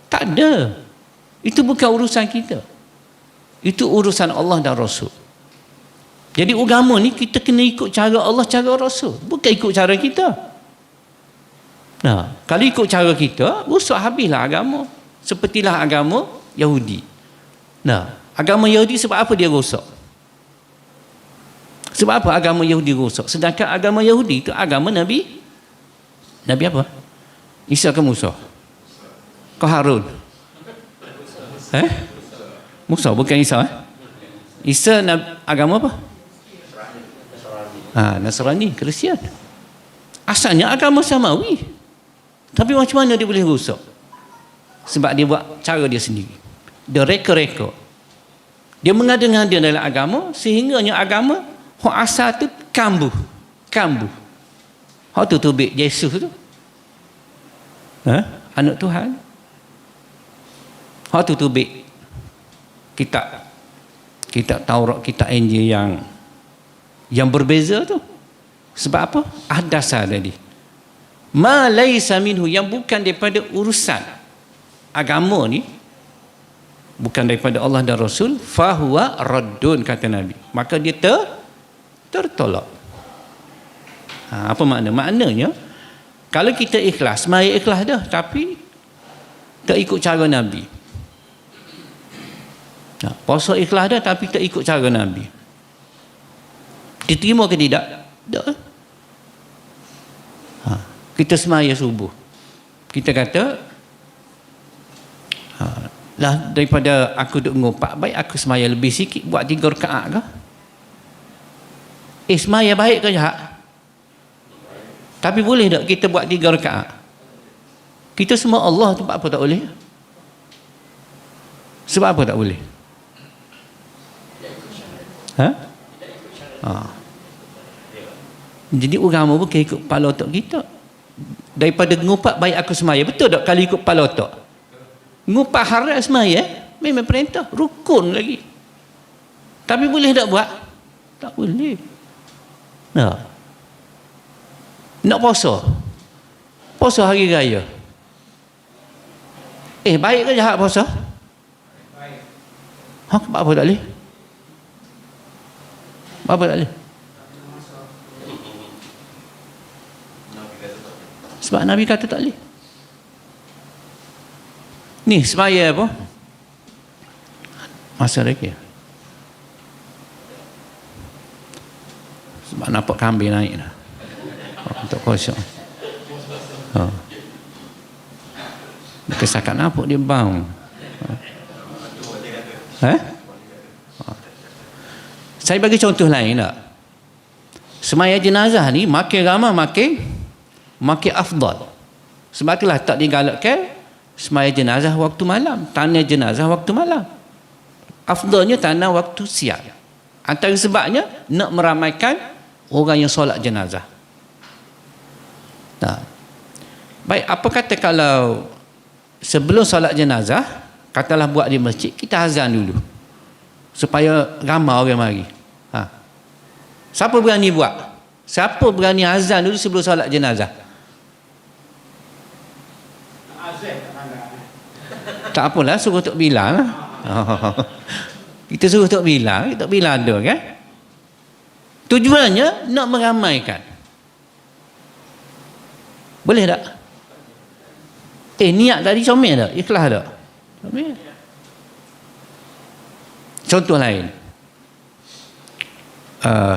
Tak ada. Itu bukan urusan kita. Itu urusan Allah dan Rasul. Jadi agama ni kita kena ikut cara Allah, cara Rasul, bukan ikut cara kita. Nah, kalau ikut cara kita, rusak habislah agama. Sepertilah agama Yahudi. Nah, agama Yahudi sebab apa dia rosak? Sebab apa agama Yahudi rosak? Sedangkan agama Yahudi itu agama Nabi apa? Isa ke Musa? Ke Harun? Musa bukan Isa. Isa agama apa? Nasrani, Kristian. Asalnya agama samawi. Tapi macam mana dia boleh rosak? Sebab dia buat cara dia sendiri. Dia reka-reka. Dia mengada-ngada dalam agama, sehingganya agama hak asal tu kambuh. Hak tu tubik Yesus tu. Anak Tuhan. Hak tu tubik kitab Taurat, kitab Injil yang berbeza tu. Sebab apa? Ahdasa tadi. Ma laysa minhu, yang bukan daripada urusan agama ni, bukan daripada Allah dan Rasul, fahuwa raddun, kata Nabi. Maka dia tertolak. Apa makna? Maknanya kalau kita ikhlas, mari ikhlas dah, tapi tak ikut cara Nabi. Puasa ikhlas dah tapi tak ikut cara Nabi. Diterima ke tidak? Tak. Kita semaya subuh, kita kata lah, daripada aku duk ngopak, baik aku semaya lebih sikit, buat 3 rakaat ke? Semaya baik ke jahat? Tapi boleh tak kita buat 3 rakaat? Kita semua Allah tu, apa tak boleh? Sebab apa tak boleh? Jadi agama bukan ikut kepala otak kita. Daripada ngupak baik aku semaya, betul tak kalau ikut kepala otak? Ngupak haram semaya memang perintah, rukun lagi. Tapi boleh tak buat? Tak boleh. Nak puasa hari raya, baik ke jahat puasa? Baik. Apa tak boleh? Apa tak boleh? Sebab Nabi kata tak boleh. Ni semaya apa? Masa lagi. Sebab nampak kambing naik dah. Untuk kosong. Kesakan nampak dia bang. Saya bagi contoh lain tak? Semaya jenazah ni makin ramai makin afdal. Sebab itulah tak digalakkan semaya jenazah waktu malam, tanah jenazah waktu malam. Afdalnya tanah waktu siang. Antara sebabnya nak meramaikan orang yang solat jenazah. Baik, apa kata kalau sebelum solat jenazah, katalah buat di masjid, kita azan dulu supaya ramai orang mari. Siapa berani buat? Siapa berani azan dulu sebelum solat jenazah? Tak apalah, suruh Tok Bilal lah. Kita suruh Tok Bilal ada kan? Tujuannya nak meramaikan. Boleh tak? Niat tadi comel tak? Ikhlas tak? Comel. Contoh lain,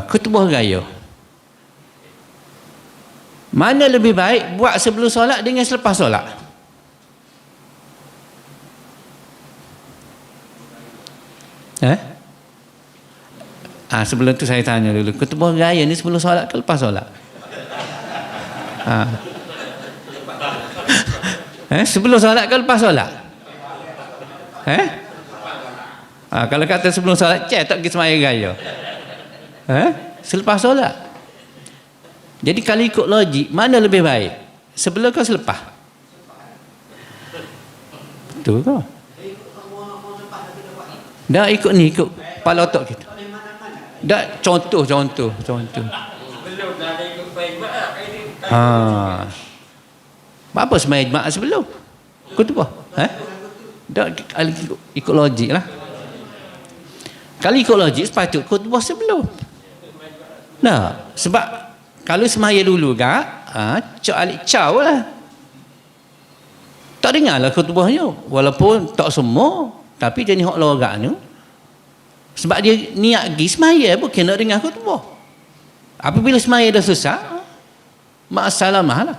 khutbah raya. Mana lebih baik, buat sebelum solat dengan selepas solat? Sebelum tu saya tanya dulu, khutbah raya ni sebelum solat ke lepas solat? Sebelum solat ke lepas solat? Kalau kata sebelum solat, tak pergi sembahyang raya. Selepas solat. Jadi kalau ikut logik, mana lebih baik? Sebelum ke selepas? Betul ke? Dah ikut ni, ikut kepala otak kita. Dah contoh. Apa sembahyang jemaah sebelum? Khutbah. Dah ikut logik lah. Kalau ikut logik sepatut khutbah sebelum. Nah, sebab kalau semaya dulu cak alik caw lah. Tak dengar lah khutbahnya. Walaupun tak semua, tapi jenis hak lorak ni. Sebab dia niat pergi semaya, bukan nak dengar khutbah. Apabila semaya dah selesai, ma'asalamah lah.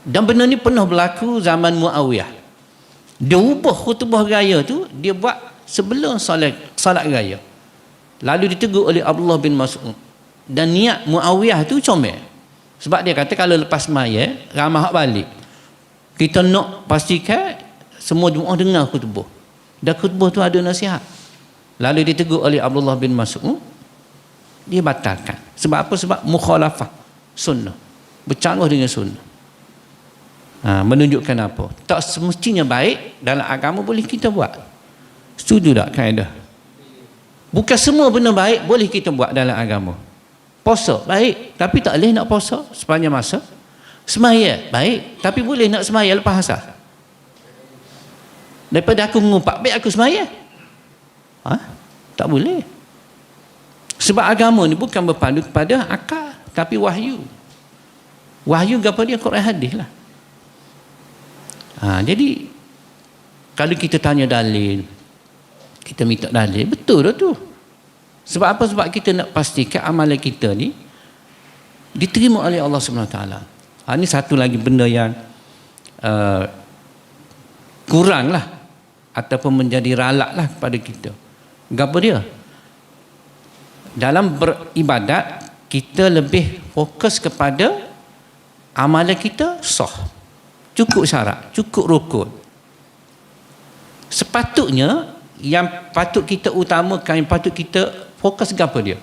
Dan benda ni pernah berlaku zaman Muawiyah. Dia ubah khutbah raya tu, dia buat sebelum salat raya. Lalu ditegur oleh Abdullah bin Mas'ud. Dan niat Muawiyah tu comel. Sebab dia kata kalau lepas semaya, ramah hak balik. Kita nak pastikan semua jemaah dengar khutbah. Dan khutbah tu ada nasihat. Lalu ditegur oleh Abdullah bin Mas'ud, dia batalkan. Sebab apa? Sebab mukhalafah sunnah. Bercanggah dengan sunnah. Menunjukkan apa? Tak semestinya baik dalam agama boleh kita buat. Setuju tak kaedah? Bukan semua benda baik boleh kita buat dalam agama. Puasa baik, tapi tak boleh nak puasa sepanjang masa. Semaya baik, tapi boleh nak semaya lepas asar. Daripada aku mengumpat, baik aku semaya. Tak boleh. Sebab agama ni bukan berpandu kepada akal, tapi wahyu. Wahyu kepada dia Quran hadis lah. Jadi kalau kita tanya dalil, kita minta dalil, betul dah tu. Sebab apa? Sebab kita nak pastikan amalan kita ni diterima oleh Allah SWT. Ini satu lagi benda yang kurang lah, ataupun menjadi ralak lah kepada kita. Apa dia? Dalam beribadat, kita lebih fokus kepada amalan kita sah, cukup syarat, cukup rukun. Sepatutnya yang patut kita utamakan, yang patut kita fokus ke apa dia?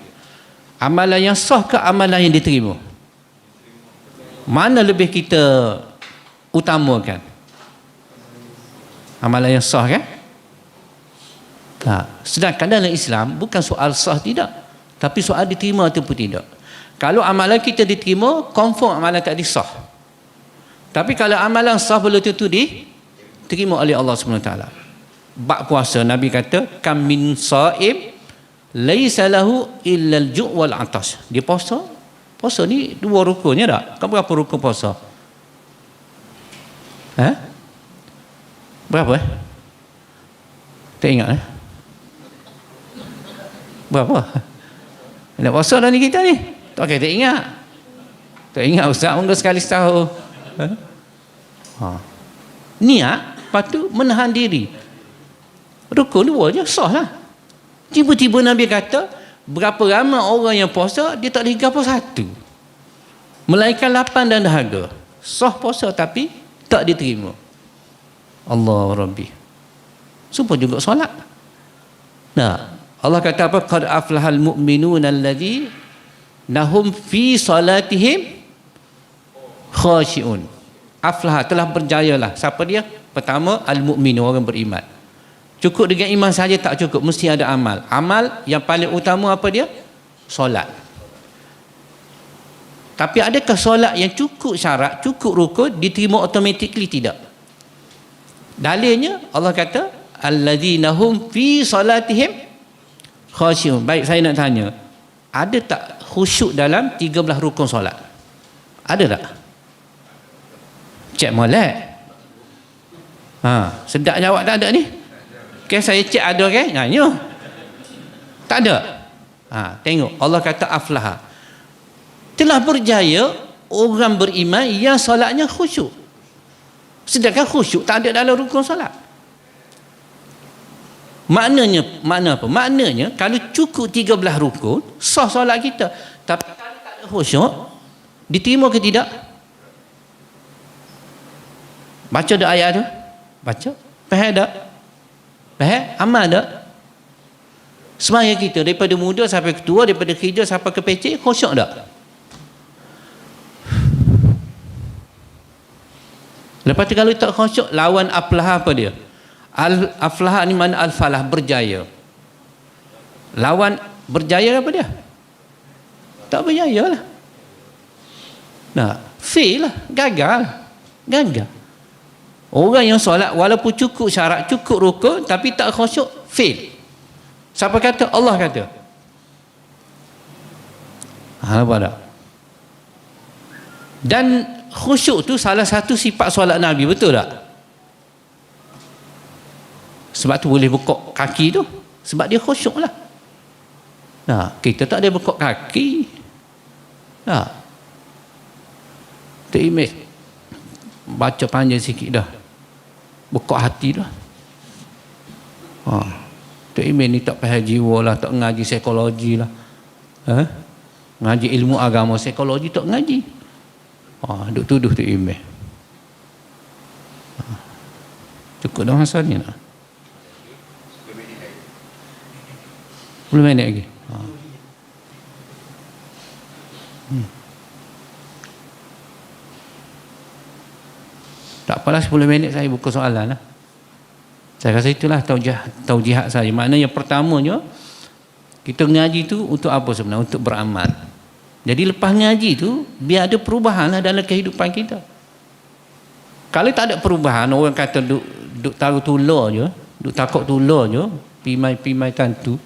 Amalan yang sah ke amalan yang diterima? Mana lebih kita utamakan? Amalan yang sah kan? Sedangkan dalam Islam bukan soal sah tidak, tapi soal diterima ataupun tidak. Kalau amalan kita diterima, confirm amalan tadi sah. Tapi kalau amalan sah belum tentu diterima oleh Allah SWT. Bab puasa, Nabi kata, kam min sa'im laisa lahu illa al-ju' wal 'atash. Dia puasa ni dua rukunnya tak? Berapa rukun puasa? Berapa tak ingat berapa? Nak puasa dah ni kita ni? Tak ingat. Tak ingat Ustaz, mungkin sekali setahun. Niat, lepas tu menahan diri. Rukun dua je, sah lah. Tiba-tiba Nabi kata, berapa ramai orang yang puasa, dia tak boleh gapa satu. Melainkan 8 dan dahaga. Sah puasa tapi tak diterima. Allah Rabbi. Supaya juga solat. Allah kata apa? Qad aflahal mu'minuna alladhi nahum fi salatihim khashi'un. Aflah, telah berjayalah. Siapa dia? Pertama, al-mu'min, orang beriman. Cukup dengan iman saja tak cukup, mesti ada amal. Amal yang paling utama apa dia? Solat. Tapi adakah solat yang cukup syarat, cukup rukun, diterima automatically? Tidak. Dalilnya Allah kata alladzina hum fi salatihim khashi'un. Baik, saya nak tanya, ada tak khusyuk dalam 13 rukun solat? Ada tak? Cek molek. Sedap jawab tak ada ni. Okay, saya cek ada kan? Tak ada. Tengok Allah kata aflaha, telah berjaya orang beriman yang solatnya khusyuk. Sedangkan khusyuk tak ada dalam rukun solat. Makna apa? Maknanya kalau cukup 13 rukun, sah solat kita. Tapi kalau tak ada khusyuk, diterima ke tidak? Baca dah ayat tu? Baca. Faham tak? Faham? Amal tak? Semaya kita daripada muda sampai ketua, daripada kerja sampai ke pecik, khusyuk tak? Lepas tu kalau tak khusyuk, lawan aflah apa dia? Aflah ni mana al-falah, berjaya. Lawan berjaya apa dia? Tak berjaya lah. Nah, fail lah, gagal. Orang yang solat walaupun cukup syarat, cukup rukun, tapi tak khusyuk, fail. Siapa kata? Allah kata. Nampak tak? Dan khusyuk tu salah satu sifat solat Nabi, betul tak? Sebab tu boleh bekok kaki tu, sebab dia khusyuk lah. Nah, kita tak ada bekok kaki. Nah, imej baca panjang sikit dah, bekok hati dah. Imej ni tak faham jiwa lah, tak ngaji psikologi lah, ngaji ilmu agama, psikologi tak ngaji. Duk tuduh tu imej. Cukup dah masa ni nak 10 minit lagi. Tak apalah, 10 minit saya buka soalan lah. Saya rasa itulah taujihat saya. Maknanya pertamanya, kita ngaji tu untuk apa sebenarnya? Untuk beramal. Jadi lepas ngaji tu, biar ada perubahan lah dalam kehidupan kita. Kalau tak ada perubahan, orang kata duk taruh tular je, duk takut tular je, pimai tantu,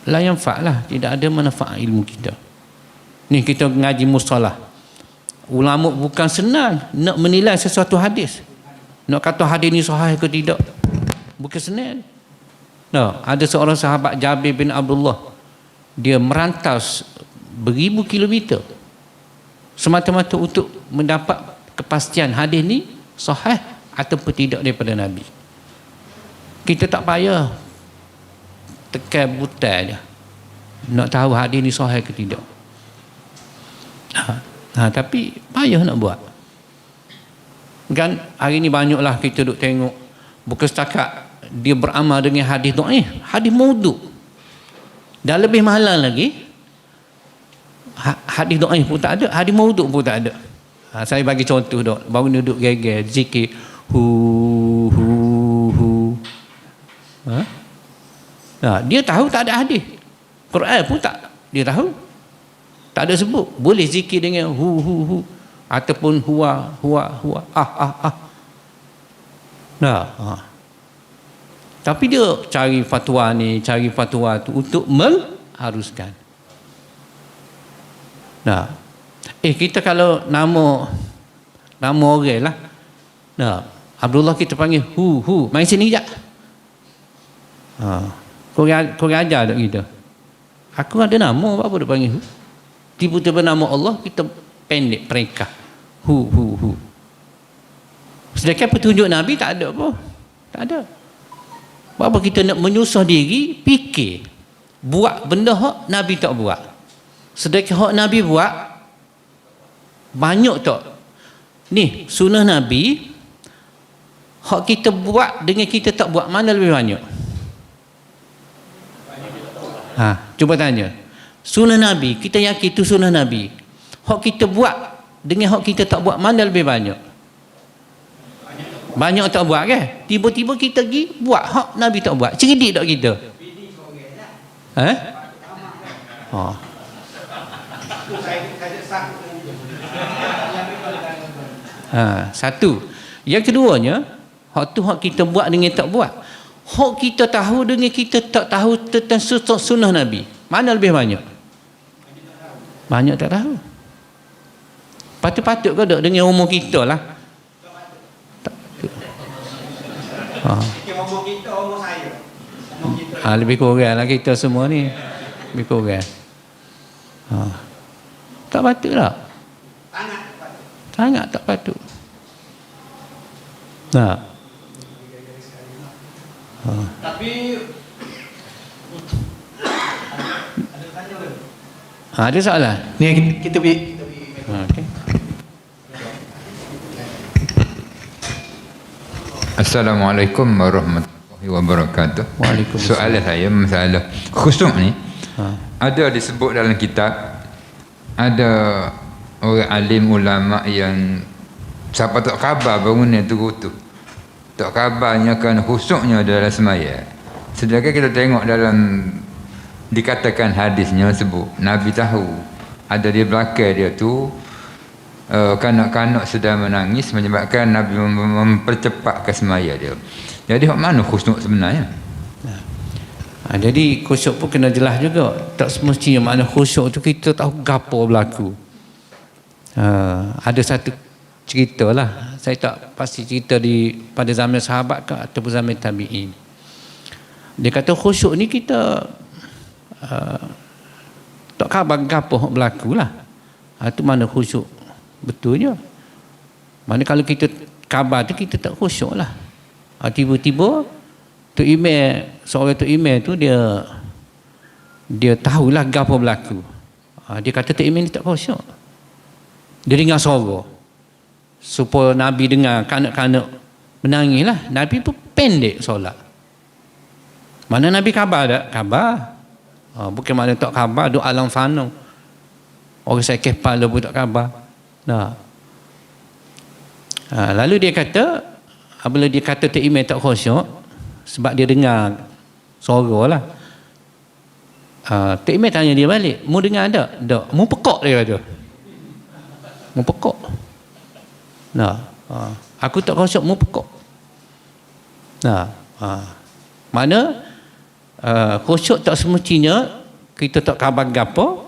la yanfa' lah, tidak ada manfaat ilmu kita. Ni kita ngaji mustalah. Ulama bukan senang nak menilai sesuatu hadis. Nak kata hadis ni sahih ke tidak, bukan senang. Nah, ada seorang sahabat Jabir bin Abdullah, dia merantau beribu kilometer semata-mata untuk mendapat kepastian hadis ni sahih ataupun tidak daripada Nabi. Kita tak payah tekan butai je nak tahu hadis ni sahih ke tidak. Tapi payah nak buat. Kan hari ni banyaklah kita duk tengok, bukan setakat dia beramal dengan hadis dhaif, hadis maudhu'. Dan lebih mahal lagi, hadis dhaif pun tak ada, hadis maudhu' pun tak ada. Saya bagi contoh dah, baru duduk geger zikir hu. Dia tahu tak ada hadis. Quran pun tak dia tahu. Tak ada sebut. Boleh zikir dengan hu ataupun huwa. Tapi dia cari fatwa ni, cari fatwa tu untuk mengharuskan. Kita kalau nama orang lah. Abdullah kita panggil hu. Main sini sekejap. Kau ajar tak kita? Aku ada nama, apa dia panggil hu? Tiba-tiba nama Allah kita pendek peringkat hu. Sedangkan petunjuk Nabi tak ada apa. Tak ada. Apa kita nak menyusah diri, fikir buat benda hak Nabi tak buat. Sedangkan hak Nabi buat banyak tak. Ni sunnah Nabi, hak kita buat dengan kita tak buat, mana lebih banyak? Cuba tanya. Sunnah Nabi, kita yakin itu sunnah Nabi. Hak kita buat dengan hak kita tak buat, mana lebih banyak? Banyak tak buat kan? Tiba-tiba kita pergi buat hak Nabi tak buat. Cerdik tak kita? Satu. Yang keduanya, hak tu hak kita buat dengan tak buat. Hak kita tahu dengan kita tak tahu tentang sunnah Nabi, mana lebih banyak? Banyak tak tahu. Patut-patut ke tak dengan umur kita lah? Tak patut. Umur kita, umur saya. Lebih kurang lah kita semua ni. Lebih kurang. Tak patut tak? Sangat tak patut. Tapi ada soalan? ni kita pergi. Okay. Assalamualaikum warahmatullahi wabarakatuh. Waalaikumsalam. Soalan saya masalah khusyuk ni. Ada disebut dalam kitab, ada orang alim ulama yang siapa tak khabar bangunan tu tak khabarnya kan khusyuknya dalam semaya. Sedangkan kita tengok dalam dikatakan hadisnya sebut Nabi tahu ada di belakang dia tu kanak-kanak sedang menangis menyebabkan Nabi mempercepatkan semaya dia. Jadi hak mana khusyuk sebenarnya? Jadi khusyuk pun kena jelas juga. Tak semestinya makna khusyuk tu kita tahu gapo berlaku. Ada satu cerita lah, saya tak pasti cerita pada zaman sahabat ke ataupun zaman tabi'in. Dia kata khusyuk ni kita tak khabar gapo berlaku lah. Itu mana khusyuk betulnya. Mana kalau kita khabar tu kita tak khusyuk lah. Tiba-tiba Tok Imam, seorang Tok Imam tu dia tahulah gapo berlaku. Dia kata Tok Imam ni tak khusyuk. Dia dengar suara supaya Nabi dengar kanak-kanak menangis lah. Nabi pun pendek solat. Mana Nabi khabar tak? Khabar. Bukan mana tak khabar duk alam fana. Orang sakit kepala pun tak khabar. Lalu dia kata, apabila dia kata Tok Imam tak khusyuk sebab dia dengar suara lah. Tok Imam tanya dia balik, mu dengar tak? Tak. Mu pekak dia kata. Mu pekak. Aku tak khusyuk, mu pekak. Mana khusyuk tak semestinya kita tak khabar gapo.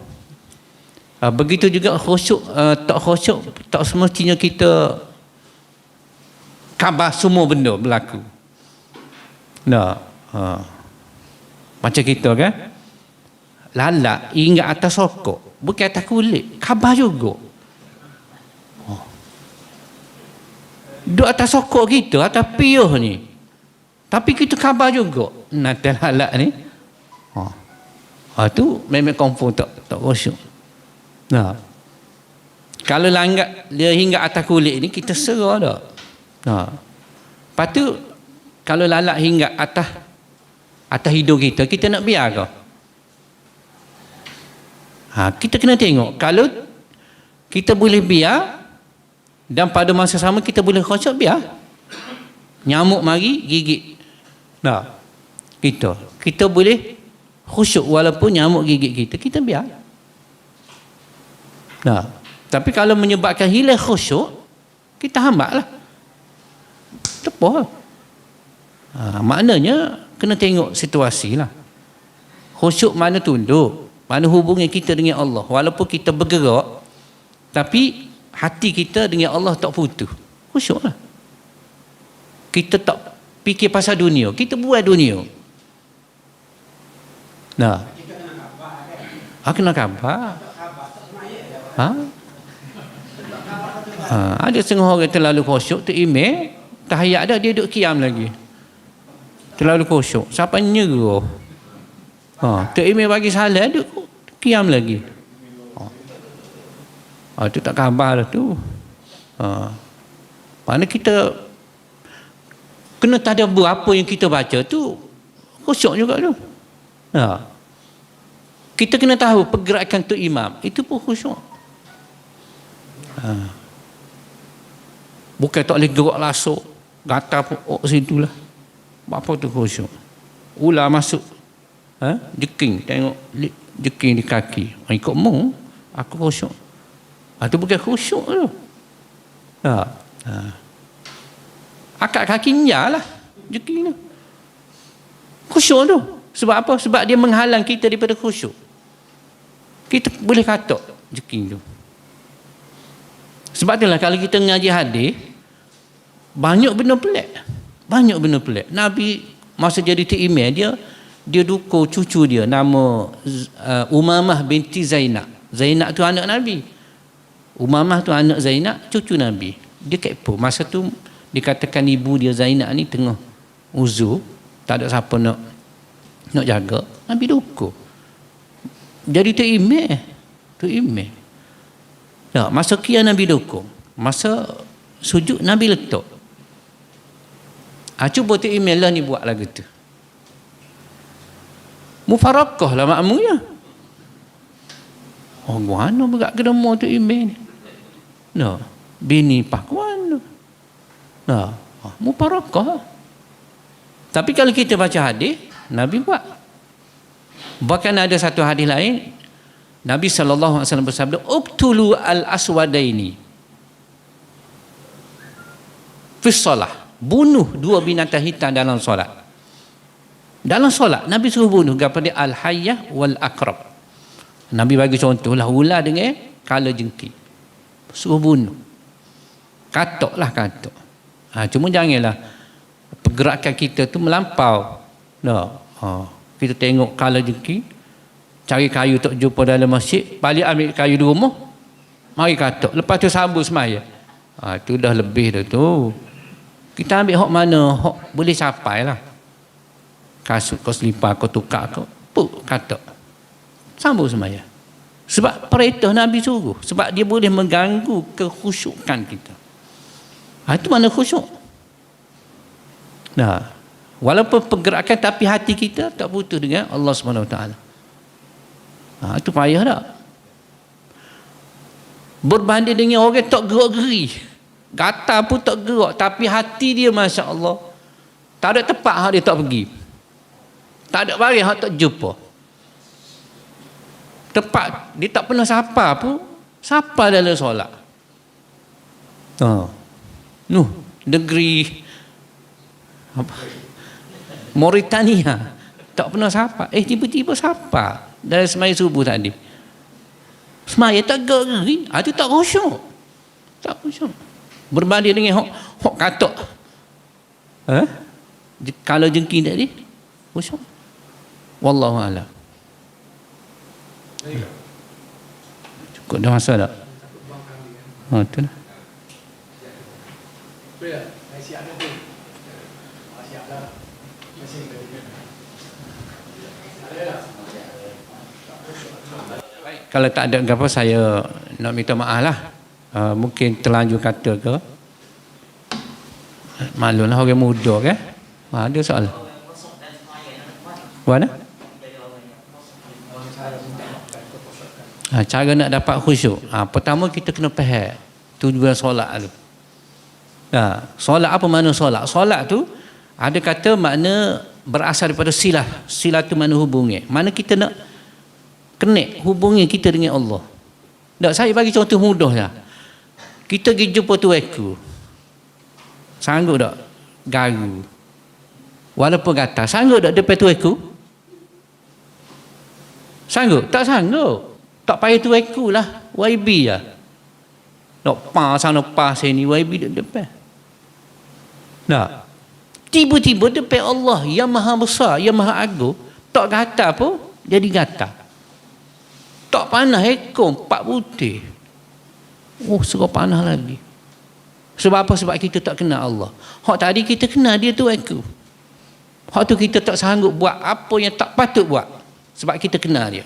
Begitu juga khusyuk tak khusyuk tak semestinya kita khabar semua benda berlaku. Macam kita kan lalak ingat atas sokok, bukan atas kulit, khabar juga. Duk atas sokok kita, atas piuh ni, tapi kita khabar juga atas lalak ni. Tu memang confirm tak khusyuk. Kalau langgat dia hingga atas kulit ni kita serah dah. Lepas tu kalau lalak hingga atas hidung kita, kita nak biar ke? Kita kena tengok. Kalau kita boleh biar dan pada masa sama kita boleh khusyuk, biar. Nyamuk mari gigit. Kita boleh khusyuk walaupun nyamuk gigit kita, kita biar. Tapi kalau menyebabkan hilang khusyuk, kita hambak lah. Tepuh. Maknanya kena tengok situasi lah. Khusyuk mana tunduk, mana hubungan kita dengan Allah. Walaupun kita bergerak, tapi hati kita dengan Allah tak putus. Khusyuk lah. Kita tak fikir pasal dunia, kita buat dunia. Kena khabar. Ada setengah orang terlalu khusyuk, Tok Imam tahiyat dah dia duduk kiam lagi. Terlalu khusyuk. Siapa nyerah? Tok Imam bagi salam duduk kiam lagi. Itu tak khabar lah tu. Mana kita kena tadabbur apa yang kita baca tu khusyuk juga tu. Kita kena tahu pergerakan Tok Imam itu pun khusyuk. Bukan tak boleh gerak lasuk gatal pun situ lah. Apa tu khusyuk? Ular masuk jeking, tengok jeking di kaki, ikut mu aku khusyuk. Itu bukan khusyuk tu. Akak kaki nyala lah jeking tu. Khusyuk tu. Sebab apa? Sebab dia menghalang kita daripada khusyuk. Kita boleh katok jeking tu. Sebab itulah kalau kita ngaji hadis, banyak benda pelik. Banyak benda pelik. Nabi masa jadi Tok Imam, dia dukur cucu dia nama Umamah binti Zainab. Zainab tu anak Nabi. Umamah tu anak Zainab, cucu Nabi. Dia kepo. Masa tu dikatakan ibu dia Zainab ni tengah uzur, tak ada siapa nak jaga. Nabi dukur. Jadi Tok Imam. Masa qiyam Nabi dukung. Masa sujud Nabi letak. Cuba tu email lah ni buat lagu tu. Mufarakah lah makmunya. Oh, mana berat kedama tu email ni? No. Bini pakuan tu. No. Mufarakah. Tapi kalau kita baca hadis, Nabi buat. Bahkan ada satu hadis lain, Nabi SAW bersabda, "Uqtulu al-aswadaini fi shalah." Bunuh dua binatang hitam dalam solat. Dalam solat Nabi suruh bunuh kepada al-hayyah wal aqrab. Nabi bagi contoh lah, ular dengan kala jengking. Suruh bunuh. Katok. Cuma janganlah pergerakan kita tu melampau. Kita tengok kala jengking, cari kayu tak jumpa dalam masjid, balik ambil kayu di rumah, mari katok. Lepas tu sambung semaya. Itu dah lebih dah tu. Kita ambil hak mana, hak boleh capai lah. Kasut kau selipar, kau tukar kau, katok. Sambung semaya. Sebab perintah Nabi suruh. Sebab dia boleh mengganggu kekhusyukan kita. Itu mana khusyuk? Nah, walaupun pergerakan tapi hati kita tak putus dengan Allah SWT. Itu payah tak? Berbanding dengan orang tak gerak-geri. Gatal pun tak gerak, tapi hati dia Masya Allah, tak ada tempat hak dia tak pergi, tak ada barang hak tak jumpa, tempat dia tak pernah sapa pun sapa dalam solat. Negeri apa, Mauritania tak pernah sapa, tiba-tiba sapa dalam semaya subuh tadi. Semaya tak gerak-geri, itu tak khusyuk. Berbanding dengan hok katok. Kalau jengking tadi, khusyuk. Wallahu a'lam. Cukup dah masa tak? Itu lah. Kalau tak ada apa, saya nak minta maaf lah. Mungkin terlanjur kata ke, maklumlah orang muda kan. Ada soalan. Mana? Cara nak dapat khusyuk. Pertama kita kena faham tujuan solat tu. Solat apa makna solat? Solat tu ada kata makna berasal daripada silah. Silah tu makna hubungi. Mana kita nak connect hubungi kita dengan Allah. Saya bagi contoh mudah lah. Kita pergi jumpa tuanku, sanggup tak garu walaupun gatal? Sanggup tak depan tuanku? Sanggup? Tak sanggup. Tak payah tuanku lah, YB lah. Nak pas sana pas sini, YB duduk depan. Tiba-tiba depan Allah yang maha besar, yang maha agung, tak gatal pun jadi gatal. Tak panas ekor 4 butir. Serap panas lagi. Sebab apa? Sebab kita tak kenal Allah. Hak tadi kita kenal dia tu aku. Hak tu kita tak sanggup buat apa yang tak patut buat. Sebab kita kenal dia.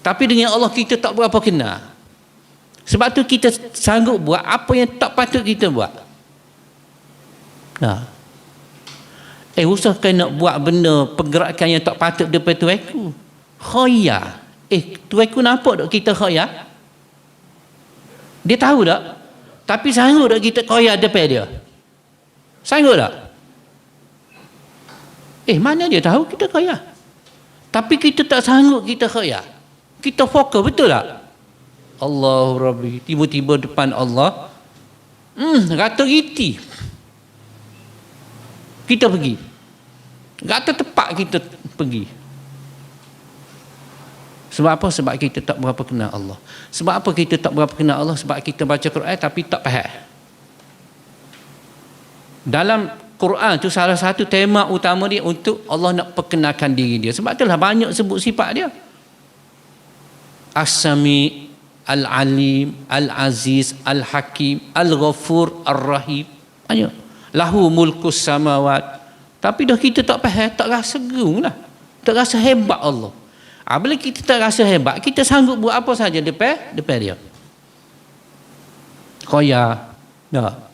Tapi dengan Allah kita tak berapa kenal. Sebab tu kita sanggup buat apa yang tak patut kita buat. Usahakan nak buat benda pergerakan yang tak patut depan tu aku. Khayal. Tu aku nampak tak kita khayal? Dia tahu tak? Tapi sanggup tak kita koyak depan dia? Sanggup tak? Mana dia tahu kita koyak? Tapi kita tak sanggup kita koyak. Kita fokus, betul tak? Allahu Rabbi. Tiba-tiba depan Allah, rata giti. Kita pergi. Rata tepat kita pergi. Sebab apa? Sebab kita tak berapa kenal Allah. Sebab apa kita tak berapa kenal Allah? Sebab kita baca Quran tapi tak faham. Dalam Quran tu salah satu tema utama dia untuk Allah nak perkenalkan diri dia. Sebab itulah banyak sebut sifat dia. As-Sami, Al-Alim, Al-Aziz, Al-Hakim, Al-Ghafur, Ar-Rahim. Banyak. Lahu mulkus samawat. Tapi dah kita tak faham, tak rasa gerung lah. Tak rasa hebat Allah. Bila kita tak rasa hebat, kita sanggup buat apa saja depan dia. Koyak,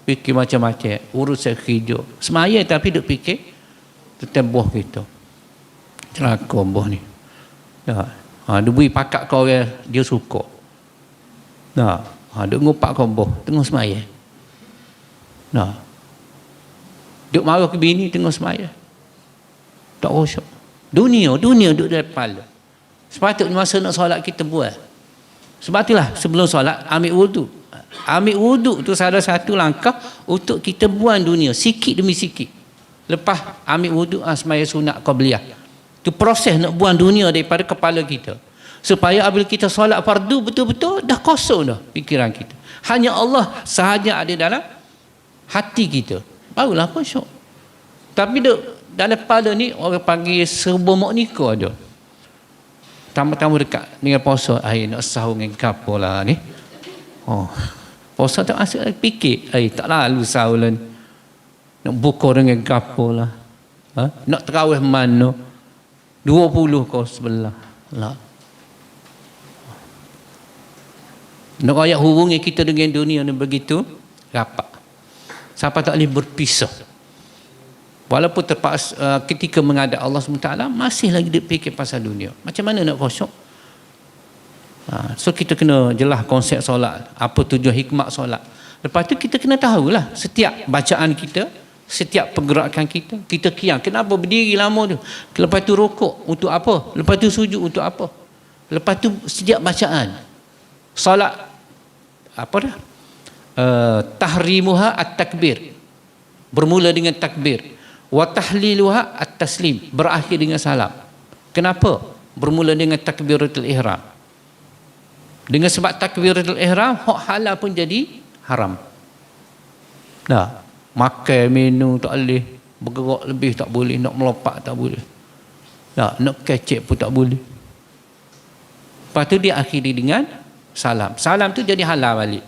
fikir macam-macam, urusan kerja. Semaya tapi duk fikir tentang buah kita. Celaka buah ni. Dia beri pakat kau orang dia suka. Duk ngupak kau buah tengah semaya. Duk marah ke bini tengah semaya. Tak khusyuk. Dunia duk dalam kepala. Sepatutnya masa nak solat kita buat. Sebab itulah sebelum solat ambil wudu. Ambil wudu tu salah satu langkah untuk kita buang dunia sikit demi sikit. Lepas ambil wudu semaya sunat qabliyah. Tu proses nak buang dunia daripada kepala kita. Supaya apabila kita solat fardu betul-betul dah kosong dah fikiran kita. Hanya Allah sahaja ada dalam hati kita. Barulah khusyuk. Tapi dalam kepala ni orang panggil serba moknika ada. Tambah-tambah dekat dengan puasa, nak sahur dengan kapal lah ni. Puasa tak masuk lagi fikir, tak lalu sahur lah ni. Nak buka dengan kapal lah. Nak terawih mana? 20 kau sebelah. Lah. Nak ayat hubungi kita dengan dunia ni begitu rapat. Siapa tak boleh berpisah. Walaupun terpaksa ketika menghadap Allah SWT masih lagi dia fikir pasal dunia. Macam mana nak khusyuk? So kita kena jelas konsep solat. Apa tujuan hikmat solat. Lepas tu kita kena tahulah setiap bacaan kita, setiap pergerakan kita, kita qiyam. Kenapa berdiri lama tu? Lepas tu rukuk untuk apa? Lepas tu sujud untuk apa? Lepas tu setiap bacaan. Solat apa dah? Tahrimuha at-takbir. Bermula dengan takbir. Wa tahliluha at-taslim, berakhir dengan salam. Kenapa? Bermula dengan takbiratul ihram. Dengan sebab takbiratul ihram hak halal pun jadi haram. Makan minum tak boleh, bergerak lebih tak boleh, nak melompat tak boleh. Nak kecek pun tak boleh. Lepas tu dia akhiri dengan salam. Salam tu jadi halal balik.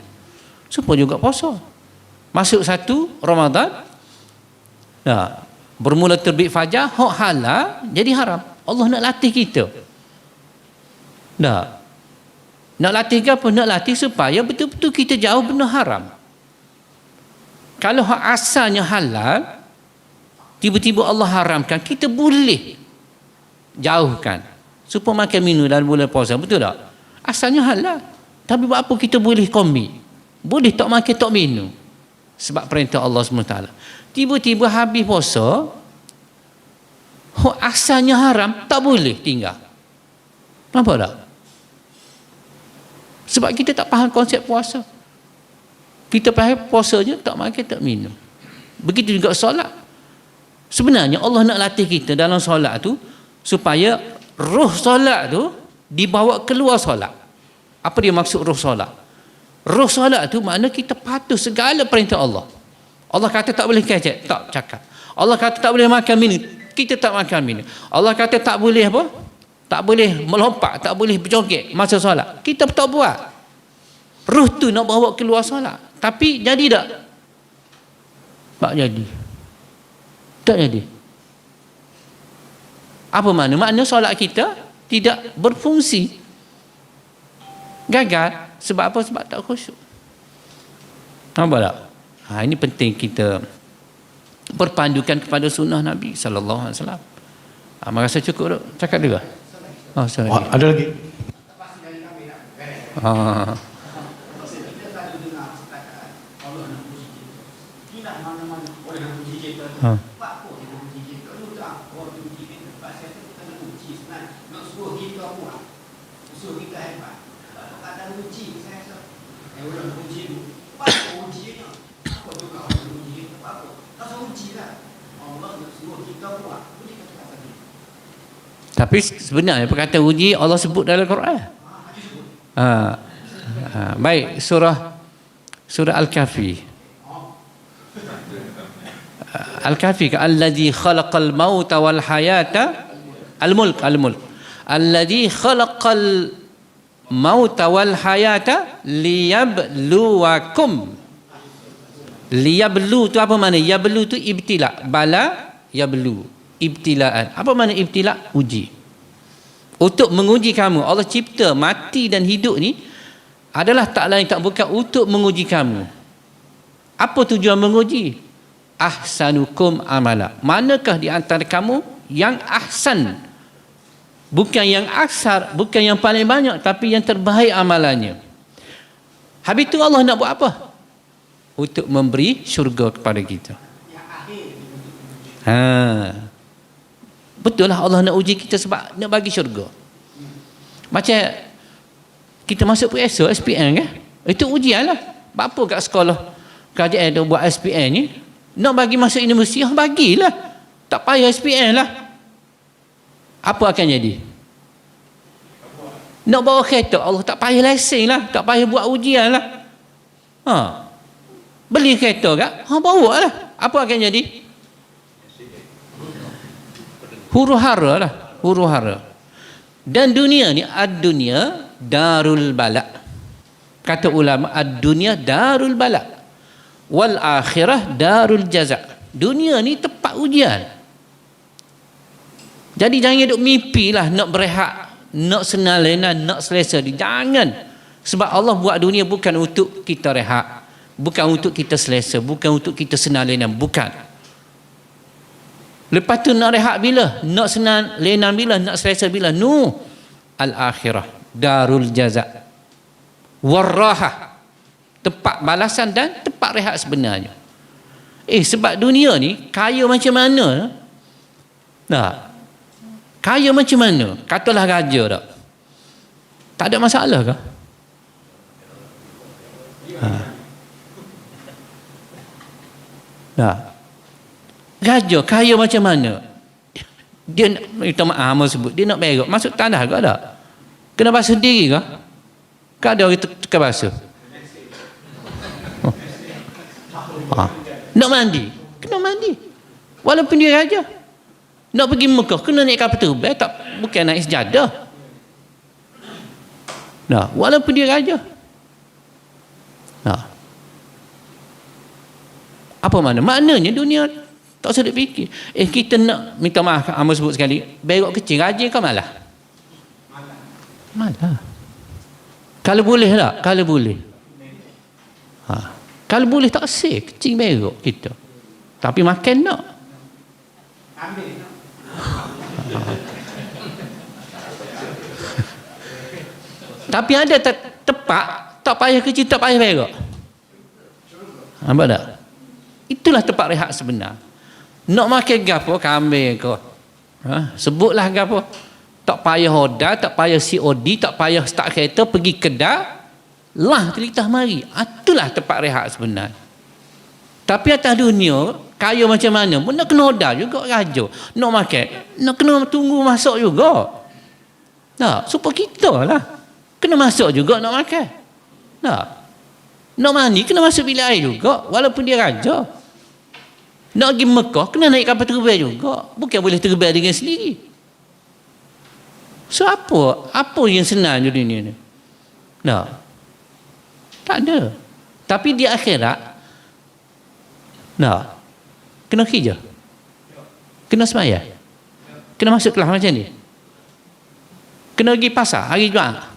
Supaya juga puasa. Masuk 1 Ramadan, bermula terbit fajar, hak halal jadi haram. Allah nak latih kita. Nak latih ke apa? Nak latih supaya betul-betul kita jauh benda haram. Kalau hak asalnya halal, tiba-tiba Allah haramkan, kita boleh jauhkan. Supaya makan minum dalam bulan puasa, betul tak? Asalnya halal. Tapi buat apa kita boleh komit? Boleh tak makan, tak minum. Sebab perintah Allah SWT. Tiba-tiba habis puasa, asalnya haram, tak boleh tinggal. Nampak tak? Sebab kita tak faham konsep puasa. Kita faham puasanya tak makan, tak minum. Begitu juga solat. Sebenarnya Allah nak latih kita dalam solat tu supaya roh solat tu dibawa keluar solat. Apa dia maksud roh solat? Roh solat tu makna kita patuh segala perintah Allah. Allah kata tak boleh kecek, tak cakap. Allah kata tak boleh makan minum, kita tak makan minum. Allah kata tak boleh apa? Tak boleh melompat, tak boleh berjoget masa solat, kita tak buat. Roh tu nak bawa keluar solat. Tapi jadi tak? Tak jadi. Tak jadi. Apa makna? Makna solat kita tidak berfungsi. Gagal. Sebab apa? Sebab tak khusyuk. Nampak tak? Ini penting kita berpandukan kepada sunnah Nabi SAW. Merasa cukup tak? Cakap dulu. Ada lagi. Tapi sebenarnya perkataan uji Allah sebut dalam Quran. Baik, surah Al-Kahfi. Al-Kahfi, alladzi khalaqal mauta wal hayata, al-mulk. Alladzi khalaqal mauta wal hayata liyabluwakum. Liyablu tu apa makna? Yablu tu ibtila. Bala yablu. Ibtilaan. Apa makna ibtila? Uji. Untuk menguji kamu. Allah cipta mati dan hidup ni adalah tak lain tak bukan untuk menguji kamu. Apa tujuan menguji? Ahsanukum amala. Manakah di antara kamu yang ahsan? Bukan yang aksar, bukan yang paling banyak, tapi yang terbaik amalannya. Habis itu Allah nak buat apa? Untuk memberi syurga kepada kita. Betul lah Allah nak uji kita sebab nak bagi syurga. Macam kita masuk PSO, SPM kan? Itu ujian lah. Apa kat sekolah kerajaan tu buat SPM ni? Nak bagi masuk universiti, bagilah. Tak payah SPM lah. Apa akan jadi? Nak bawa kereta, Allah tak payah lesen lah. Tak payah buat ujian lah. Beli kereta kan? Bawa lah. Apa akan jadi? Huru hara lah. Huru hara. Dan dunia ni, ad-dunya darul bala. Kata ulama, ad-dunya darul bala. Wal akhirah darul jaza. Dunia ni tempat ujian. Jadi jangan duk mimpi lah nak berehat, nak senang lena, nak selesa. Jangan. Sebab Allah buat dunia bukan untuk kita rehat, bukan untuk kita selesa, bukan untuk kita senang lena, bukan. Lepas tu nak rehat bila? Nak senang lena bila? Nak selesa bila? Al-akhirah darul jaza warrahah, tempat balasan dan tempat rehat sebenarnya. Sebab dunia ni kaya macam mana? Kaya macam mana? Katalah raja tak? Tak ada masalah ke? Raja kaya macam mana? Dia minta maaf sebut, dia nak berak masuk tanah ke tak? Kena basuh diri ke? Ke ada orang tukar basuh? Nak mandi, kena mandi. Walaupun dia raja. Nak pergi Mekah, kena naik kapal terbang, tak, bukan naik sejadah. Walaupun dia raja. Apa mana? Maknanya dunia tak usah fikir. Kita nak minta maaf, Amal sebut sekali, berak kecil, raja ke malah? Malah. Kalau boleh tak? Kalau boleh. Kalau boleh tak sih, kecil berak kita. Tapi makan tak? Ambil. Tapi ada tempat tak payah kecil, tak payah berak. Nampak tak? Itulah tempat rehat sebenar. Nak makan gapo, kambing ke? Sebutlah gapo. Tak payah hoda, tak payah COD, tak payah start kereta, pergi kedai, lah telitah mari. Itulah tempat rehat sebenar. Tapi atas dunia, kaya macam mana pun nak kena hoda juga raja. Nak makan, nak kena tunggu masuk juga. Supaya kita lah. Kena masuk juga nak makan. Nak mandi, kena masuk bilik air juga. Walaupun dia raja. Nak pergi Mekah, kena naik kapal terbang juga. Bukan boleh terbang dengan sendiri. So apa yang senang di dunia ni? Tak ada. Tapi di akhirat, kena kerja, kena sembahyang, kena masuk kelas macam ni, kena pergi pasar hari Jumaat.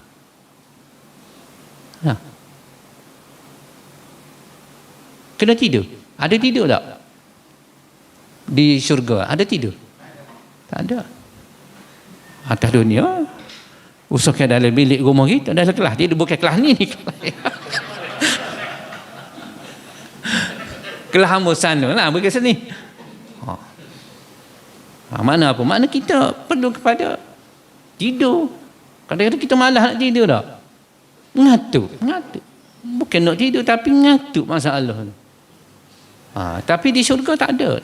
Kena tidur. Ada tidur tak? Di syurga ada tidur? Tak ada. Atas dunia usahakan dalam bilik rumah kita, dalam kelas tidur, bukan kelas ni kelas hamba sana lah, bukan sini. Mana apa? Makna kita perlu kepada tidur. Kadang-kadang kita malas nak tidur tak? Ngantuk. Bukan nak tidur tapi ngantuk masalah. Tapi di syurga tak ada.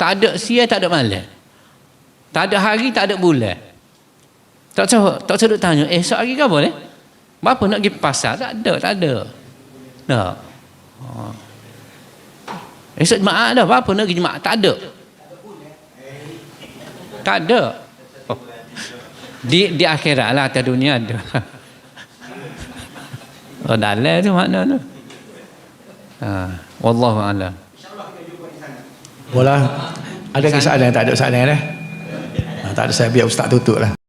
Tak ada siang, tak ada malam. Tak ada hari, tak ada bulan. Tak usah tanya, esok hari ke apa? Berapa nak pergi pasar? Tak ada. Esok Jumaat dah, berapa nak pergi Jumaat? Tak ada. Di akhirat lah, atas dunia ada. Dalam tu makna tu. Wallahu a'lam. Boleh. Ada soalan? Tak ada soalan dah. Tak ada, saya biar ustaz tutup lah.